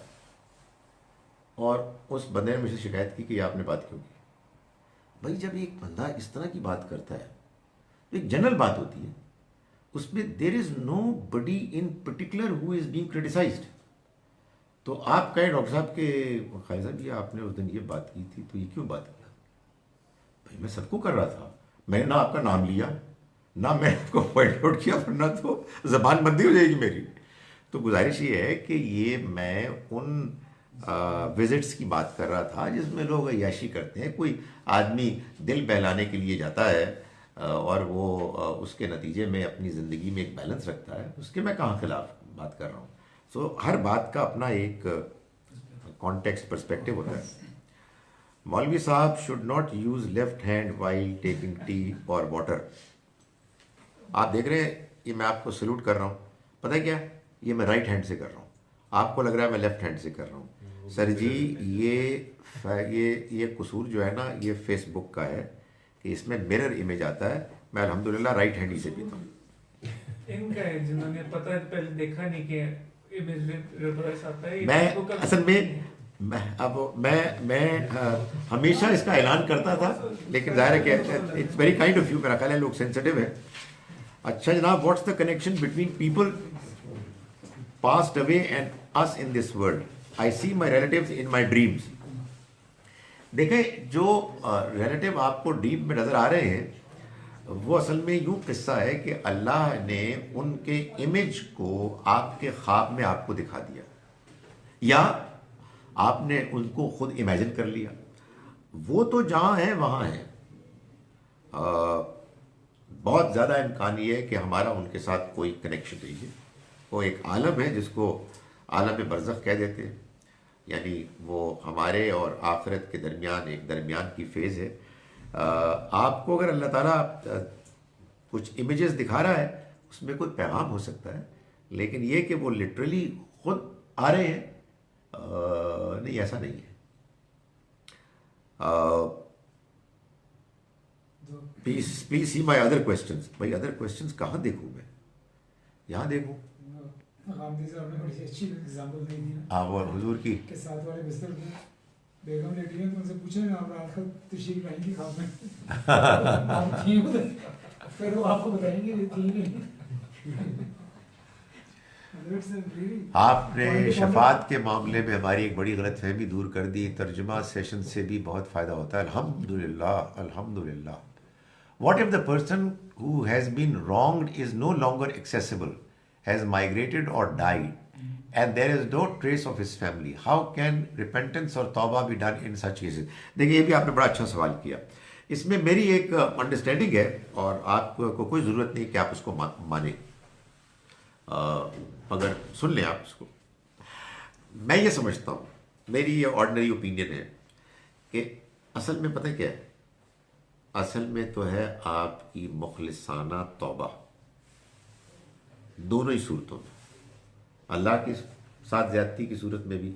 और उस बंदे ने मुझसे शिकायत की कि आपने बात क्यों की। भाई जब एक बंदा इस तरह की बात करता है तो एक जनरल बात होती है, उसमें there is nobody in particular who is being criticised. तो आप कहें डॉक्टर साहब के खाई साहब ये आपने उस दिन ये बात की थी, तो ये क्यों बात किया? भाई मैं सबको कर रहा था, मैंने ना आपका नाम लिया ना मैं आपको पॉइंट आउट किया, वरना तो जबान बंदी हो जाएगी मेरी। तो गुजारिश ये है कि ये मैं उन विजिट्स की बात कर रहा था जिसमें लोग अय्याशी करते हैं। कोई आदमी दिल बहलाने के लिए जाता है और वो उसके नतीजे में अपनी ज़िंदगी में एक बैलेंस रखता है, उसके मैं कहाँ खिलाफ बात कर रहा हूँ। सो हर बात का अपना एक कॉन्टेक्स्ट पर्सपेक्टिव होता है। मौलवी साहब should not use left hand while taking tea और वाटर। आप देख रहे हैं ये मैं आपको सल्यूट कर रहा हूँ, पता है क्या, ये मैं राइट हैंड से कर रहा हूँ, आपको लग रहा है मैं लेफ्ट हैंड से कर रहा हूँ। सर जी ये कसूर जो है ना ये फेसबुक का है कि इसमें मिरर इमेज आता है। मैं अल्हम्दुलिल्लाह राइट हैंड ही से पीता हूँ। इनका है जिन्होंने पता है पहले देखा नहीं कि इमेज रिवर्स आता है। मैं असल में मैं हमेशा इसका ऐलान करता था, लेकिन जाहिर है कि it's very kind of you, मेरा ख्याल है लोग सेंसिटिव है। अच्छा जनाब, what's the connection between people passed away and us in this world? I see my relatives in my dreams. देखें जो रिलेटिव आपको ड्रीम में नजर आ रहे हैं वो असल में यूं किस्सा है कि अल्लाह ने उनके इमेज को आपके ख्वाब में आपको दिखा दिया या आपने उनको खुद इमेजिन कर लिया। वो तो जहां है वहां है। बहुत ज़्यादा इम्कान ये है कि हमारा उनके साथ कोई कनेक्शन नहीं है। वो एक आलम है जिसको आलम बरज़ख कह देते हैं, यानी वो हमारे और आखिरत के दरमियान एक दरमियान की फेज़ है। आपको अगर अल्लाह ताला कुछ इमेजेस दिखा रहा है उसमें कोई पैगाम हो सकता है, लेकिन ये कि वो लिटरली खुद आ रहे हैं नहीं, ऐसा नहीं है। Please see my other questions. भाई अदर क्वेश्चंस कहाँ देखूँ मैं? यहाँ देखूँ? बड़ी अच्छी एग्जांपल दी थी ना। हाँ वो हुजूर की के साथ वाले बिस्तर में बेगम लेटी है, तो उनसे पूछे ना आप रात को तशरीफ लाई थी ख्वाब में? आप थी उधर, फिर वो आपको बताएंगे थी नहीं। It's a really आपने point to शफात के मामले में हमारी एक बड़ी गलतफहमी दूर कर दी। तर्जुमा सेशन से भी बहुत फ़ायदा होता है। अल्हम्दुलिल्लाह, अल्हम्दुलिल्लाह। What if the person who has been wronged is no longer accessible, has migrated or died, and there is no trace of his family? How can repentance or तौबा be done in such cases? देखिए, ये भी आपने बड़ा अच्छा सवाल किया। इसमें मेरी एक अंडरस्टैंडिंग है और आपको कोई ज़रूरत नहीं कि आप उसको माने, मगर सुन लें आप उसको। मैं ये समझता हूँ, मेरी ये ऑर्डिनरी ओपिनियन है कि असल में पता क्या है, असल में तो है आपकी मुखलिसाना तौबा दोनों ही सूरतों में, अल्लाह के साथ ज्यादती की सूरत में भी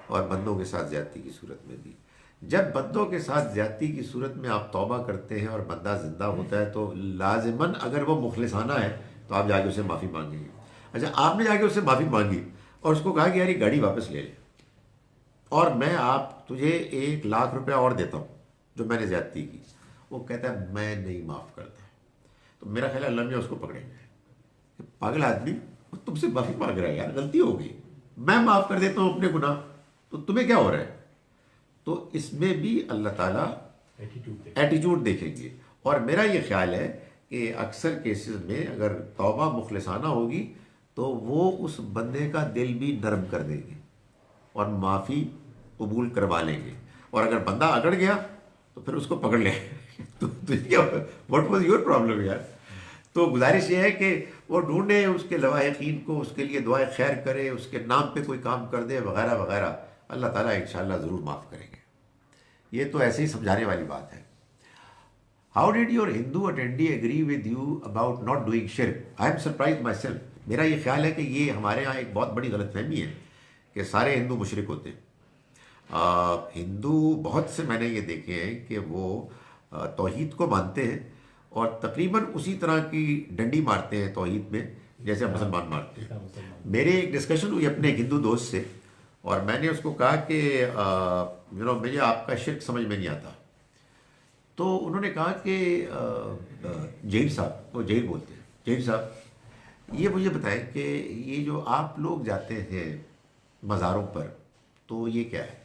और बंदों के साथ ज्यादती की सूरत में भी। जब बंदों के साथ ज्यादती की सूरत में आप तौबा करते हैं और बंदा जिंदा होता है तो लाजिमन अगर वो मुखलिसाना है तो आप जाके उससे माफ़ी मांगेंगे। अच्छा, आपने जाके उससे माफ़ी मांगी और उसको कहा कि यार ये गाड़ी वापस ले ले और मैं आप तुझे 1 लाख रुपया और देता हूँ जो मैंने ज्यादती की, वो कहता है मैं नहीं माफ़ करता, तो मेरा ख्याल है अल्लाह में उसको पकड़ेंगे। पागल आदमी, वो तुमसे माफ़ी मांग रहा है, यार गलती हो गई, मैं माफ़ कर देता हूँ अपने गुनाह, तो तुम्हें क्या हो रहा है? तो इसमें भी अल्लाह ताला एटीट्यूड देखेंगे। और मेरा ये ख्याल है कि अक्सर केसेस में अगर तौबा मुखलिसाना होगी तो वो उस बंदे का दिल भी नरम कर देंगे और माफ़ी कबूल करवा लेंगे। और अगर बंदा अकड़ गया तो फिर उसको पकड़ लें तो क्या, व्हाट वाज योर प्रॉब्लम यार? तो गुजारिश ये है कि वो ढूंढे उसके लवाहिकीन को, उसके लिए दुआएं खैर करे, उसके नाम पे कोई काम कर दे वगैरह वगैरह, अल्लाह ताला इंशाअल्लाह ज़रूर माफ़ करेंगे। ये तो ऐसे ही समझाने वाली बात है। How did your Hindu attendee agree with you about not doing शिर्क? I am surprise my self. मेरा ये ख्याल है कि ये हमारे यहाँ एक बहुत बड़ी गलतफहमी है कि सारे हिंदू मुशरिक होते हैं। हिंदू बहुत से मैंने ये देखे हैं कि वो तौहीद को मानते हैं और तकरीबन उसी तरह की डंडी मारते हैं तौहीद में जैसे मुसलमान मारते हैं। मेरे एक डिस्कशन हुई अपने एक हिंदू दोस्त से और मैंने उसको कहा कि मुझे आपका शिर्क समझ में नहीं आता। तो उन्होंने कहा कि जहीर साहब, वो जहीर बोलते हैं, जहीर साहब ये मुझे बताएं कि ये जो आप लोग जाते हैं मज़ारों पर तो ये क्या है?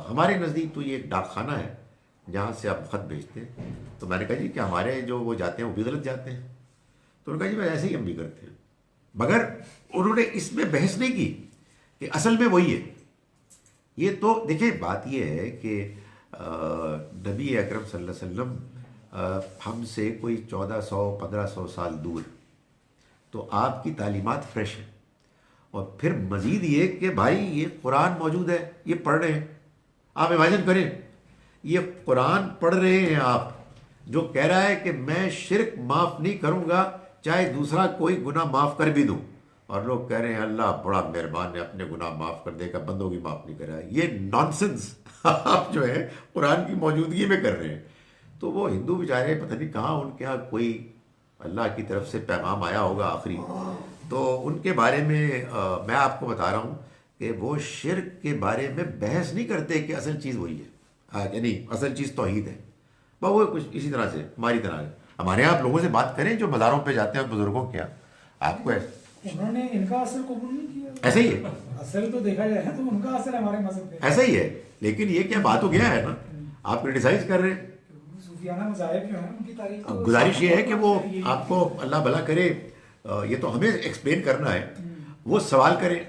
हमारे नज़दीक तो ये एक डाक खाना है जहाँ से आप ख़त भेजते हैं। तो मैंने कहा जी कि हमारे जो वो जाते हैं वो भी गलत जाते हैं। तो उन्होंने कहा जी मैं ऐसे ही हम भी करते हैं, मगर उन्होंने इसमें बहस नहीं की कि असल में वही है। ये तो देखिए बात ये है कि नबी अकरम सल्लल्लाहु अलैहि वसल्लम हमसे कोई 1400-1500 साल दूर, तो आपकी तालीमात फ्रेश है। और फिर मजीद ये कि भाई ये कुरान मौजूद है, ये पढ़ रहे हैं, आप इमेजिन करें ये कुरान पढ़ रहे हैं आप, जो कह रहा है कि मैं शिर्क माफ़ नहीं करूँगा चाहे दूसरा कोई गुनाह माफ़ कर भी दूँ, और लोग कह रहे हैं अल्लाह बड़ा मेहरबान है अपने गुनाह माफ़ कर देगा, बंदों की माफ़ नहीं कर रहा है। ये नॉनसेंस आप जो है कुरान की मौजूदगी में कर रहे हैं। तो वो हिंदू बेचारे पता नहीं कहाँ उनके यहाँ कोई अल्लाह की तरफ से पैगाम आया होगा आखिरी, तो उनके बारे में मैं आपको बता रहा हूँ कि वो शिर्क के बारे में बहस नहीं करते कि असल चीज़ वही है, यानी असल चीज़ तौहीद है। वो कुछ इसी तरह से हमारी तरह है। हमारे यहाँ आप लोगों से बात करें जो मज़ारों पे जाते हैं बुजुर्गों के यहाँ, आपको उन्होंने इनका असर कबूल नहीं किया। ऐसा ही है, असल तो देखा जाए तो उनका असर हमारे मजहब पे ऐसा ही है। लेकिन ये क्या बात हो गया है ना, आप क्रिटिसाइज कर रहे हैं। सूफियाना मज़ाहिब जो है उनकी तारीफ तो गुजारिश ये है कि वो आपको अल्लाह भला करे, ये तो हमें एक्सप्लेन करना है, वो सवाल करें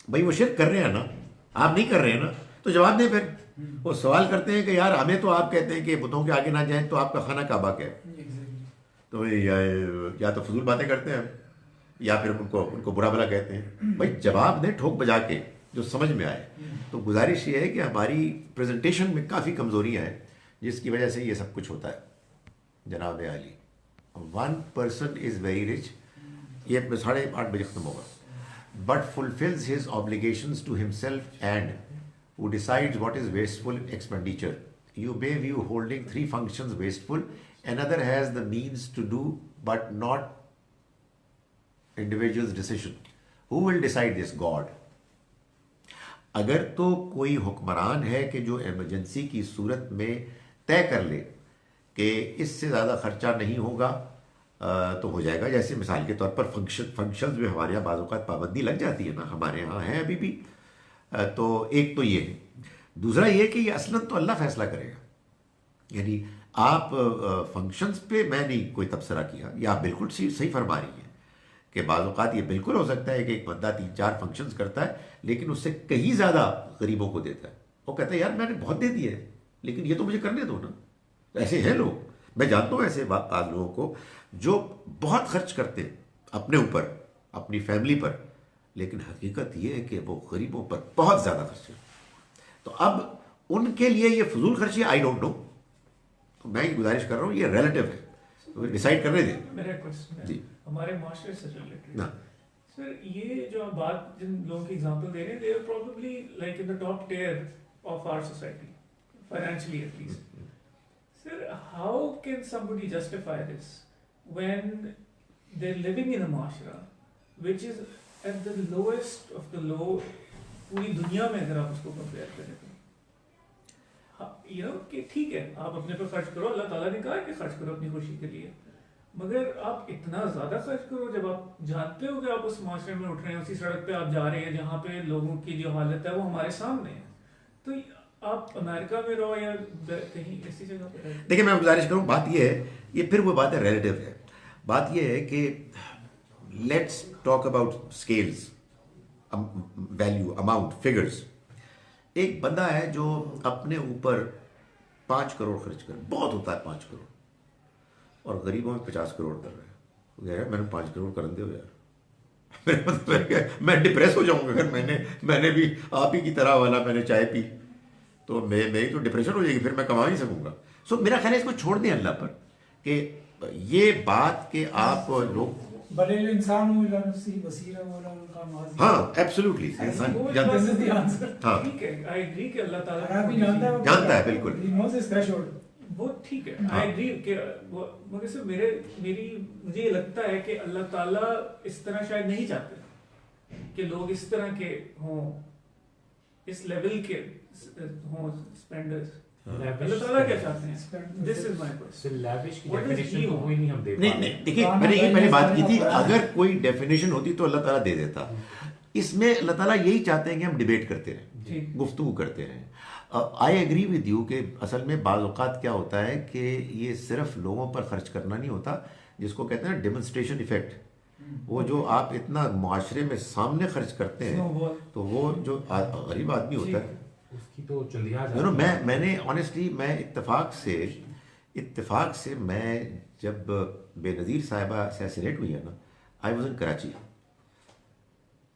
भाई वो शिर्क कर रहे हैं ना, आप नहीं कर रहे हैं ना, तो जवाब दें। फिर वो सवाल करते हैं कि यार हमें तो आप कहते हैं कि बुतों के आगे ना जाएं तो आपका खाना काबा क्या है, तो या तो फजूल बातें करते हैं या फिर उनको बुरा भला कहते हैं। भाई जवाब दें ठोक बजा के जो समझ में आए। तो गुजारिश ये है कि हमारी प्रेजेंटेशन में काफ़ी कमज़ोरियाँ हैं जिसकी वजह से ये सब कुछ होता है। जनाब आली, 1 person इज़ वेरी रिच, ये 8:30 बजे ख़त्म होगा, but fulfils his obligations to himself and who decides what is wasteful expenditure. You may view holding 3 functions wasteful, another has the means to do but not individual's decision. Who will decide this? God. अगर तो कोई हुक्मरान है कि जो इमरजेंसी की सूरत में तय कर ले कि इससे ज़्यादा खर्चा नहीं होगा तो हो जाएगा। जैसे मिसाल के तौर पर फंक्शंस में हमारे यहाँ बाज़ औक़ात पाबंदी लग जाती है ना, हमारे यहाँ है अभी भी। तो एक तो ये है। दूसरा ये कि ये असलन तो अल्लाह फैसला करेगा। यानी आप फंक्शंस पे मैं नहीं कोई तबसरा किया, ये आप बिल्कुल सही फरमा रही हैं कि बाज़ औक़ात ये बिल्कुल हो सकता है कि एक बंदा 3-4 फंक्शंस करता है लेकिन उससे कहीं ज़्यादा गरीबों को देता है। वो कहता है यार मैंने बहुत दे दिया है लेकिन ये तो मुझे करने दो ना। ऐसे हैं लोग, मैं जानता हूँ ऐसे बात लोगों को जो बहुत खर्च करते हैं अपने ऊपर, अपनी फैमिली पर, लेकिन हकीकत ये है कि वो गरीबों पर बहुत ज़्यादा खर्च करते हैं। तो अब उनके लिए ये फजूल खर्ची, आई डोंट नो, तो मैं ये गुजारिश कर रहा हूँ, ये रिलेटिव है, तो डिसाइड करने दें। मेरा क्वेश्चन है जी हमारे मास्टर से रिलेटेड ना। सर, ये जो आप बात जिन लोगों की एग्जांपल दे रहे हैं, they are probably like in the top tier of our society, financially at least. Sir, how can somebody justify this when they're living in a mashra which is at the lowest of the low पूरी दुनिया में, अगर आप उसको कंपेयर करें तो यू नो कि ठीक है आप अपने पर खर्च करो, अल्लाह ताला ने कहा है कि खर्च करो अपनी खुशी के लिए, मगर आप इतना ज़्यादा खर्च करो जब आप जानते हो कि आप उस माशरे में उठ रहे हैं, उसी सड़क पे आप जा रहे हैं जहाँ पे लोगों की जो हालत है वो हमारे सामने है। तो आप अमेरिका में रहो या कहीं ऐसी जगह पे। देखिए मैं गुजारिश करूँ, बात ये है, ये फिर वो बात है रिलेटिव है। बात ये है कि let's talk about scales, value, amount, figures. एक बंदा है जो अपने ऊपर 5 करोड़ खर्च कर, बहुत होता है 5 करोड़, और गरीबों में 50 करोड़ कर रहे हैं। यार मैंने 5 करोड़ कर दो यार, मैं डिप्रेस हो जाऊंगा अगर मैंने भी आप ही की तरह वाला मैंने चाय पी, तो मेरी तो डिप्रेशन हो जाएगी, फिर मैं कमा नहीं सकूंगा। सो मेरा ख्याल है इसको छोड़ दें अल्लाह पर, कि ये बात कि आप लोग इंसान बसीरा वाला उनका माज़। हाँ एब्सोल्युटली, इंसान जानता है, ठीक है, आई एग्री कि अल्लाह ताला भी जानता है बिल्कुल, he knows his threshold। वो ठीक है, आई एग्री कि मगर सिर्फ मुझे ये लगता है कि अल्लाह ताला इस तरह शायद नहीं चाहते कि लोग इस तरह के हों, इस लेवल के हों स्पेंडर्स। अल्लाह ताला क्या चाहते हैं? This is my question. Lavish की डेफिनेशन तो कोई नहीं हम दे नहीं देखिए, मैंने ये पहले बात की थी, अगर कोई डेफिनेशन होती तो अल्लाह ताला दे देता। इसमें अल्लाह ताला यही चाहते हैं कि हम डिबेट करते रहें, गुफ्तगू करते रहें। आई एग्री विद यू कि असल में बाज़ औक़ात क्या होता है कि ये सिर्फ लोगों पर खर्च करना नहीं होता, जिसको कहते हैं डेमोन्स्ट्रेशन इफेक्ट। वो जो आप इतना मुआशरे में सामने खर्च करते हैं, तो वो जो गरीब आदमी होता है उसकी तो चलिया मैंने ऑनेस्टली, मैं इत्तेफाक से मैं जब बेनज़ीर साहिबा असैसिनेट हुई है ना, आई वाज इन कराची,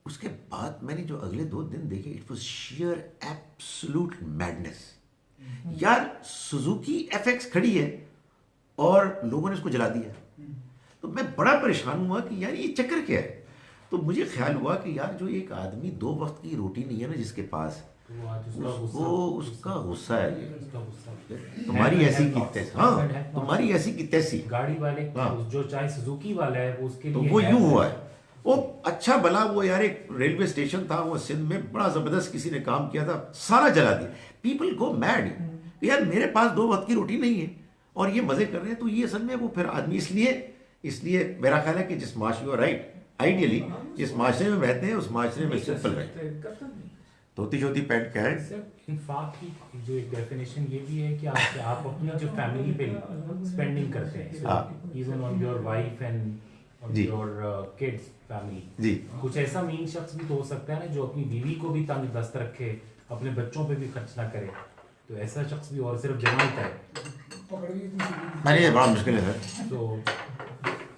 उसके बाद मैंने जो अगले 2 दिन देखे, it was shear absolute madness. यार सुजुकी FX खड़ी है और लोगों ने उसको जला दिया, तो मैं बड़ा परेशान हुआ कि यार ये चक्कर क्या है। तो मुझे ख्याल हुआ कि यार जो एक आदमी 2 वक्त की रोटी नहीं है ना जिसके पास, वो उसका गुस्सा है ये। तुम्हारी ऐसी की तैसी, हाँ तुम्हारी ऐसी की तैसी। गाड़ी वाले जो चाहे सुजुकी वाला है वो उसके लिए तो वो यूं हुआ है। वो अच्छा भला वो यार एक रेलवे स्टेशन था वो सिंध में, बड़ा जबरदस्त किसी ने काम किया था, सारा जला दिया। पीपल गो मैड, यार मेरे पास 2 वक्त की रोटी नहीं है और ये मजे कर रहे हैं। तो ये असल में वो फिर आदमी, इसलिए मेरा ख्याल है कि जिस माशरे, राइट, आइडियली जिस माशरे में रहते हैं उस माशरे में सिंपल रहे। धोती शोती पैंट क्या है। इनफैक्ट की जो एक डेफिनेशन ये भी है कि आप अपनी जो फैमिली पे स्पेंडिंग करते हैं, even on your wife and on your kids family जी, कुछ ऐसा मीन शख्स भी तो हो सकता है ना जो अपनी बीवी को भी तंग दस्त रखे, अपने बच्चों पे भी खर्च ना करे, तो ऐसा शख्स भी और सिर्फ जमाता है। अरे बड़ा मुश्किल है सर। तो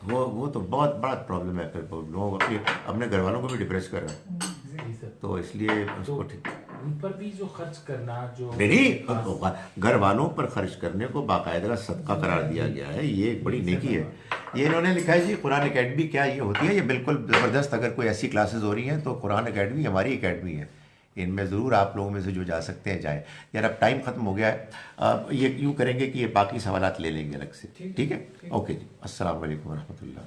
वो तो बहुत बड़ा प्रॉब्लम है, फिर लोग अपने घर वालों को भी डिप्रेस कर रहे हैं, तो इसलिए उसको ठीक उन पर भी जो खर्च करना, जो नहीं, घर वालों पर खर्च करने को बाकायदा सदका करार दिया गया है, ये एक बड़ी नेकी है। ये इन्होंने लिखा है जी, कुरान अकेडमी क्या ये होती है, ये बिल्कुल ज़बरदस्त। अगर कोई ऐसी क्लासेस हो रही हैं तो कुरान अकेडमी हमारी अकेडमी है, इनमें ज़रूर आप लोगों में से जो जा सकते हैं जाएँ। यार अब टाइम ख़त्म हो गया है, ये यूँ करेंगे कि ये बाकी सवालात ले लेंगे अलग से, ठीक है? ओके जी, अस्सलाम वालेकुम रहमतुल्लाह।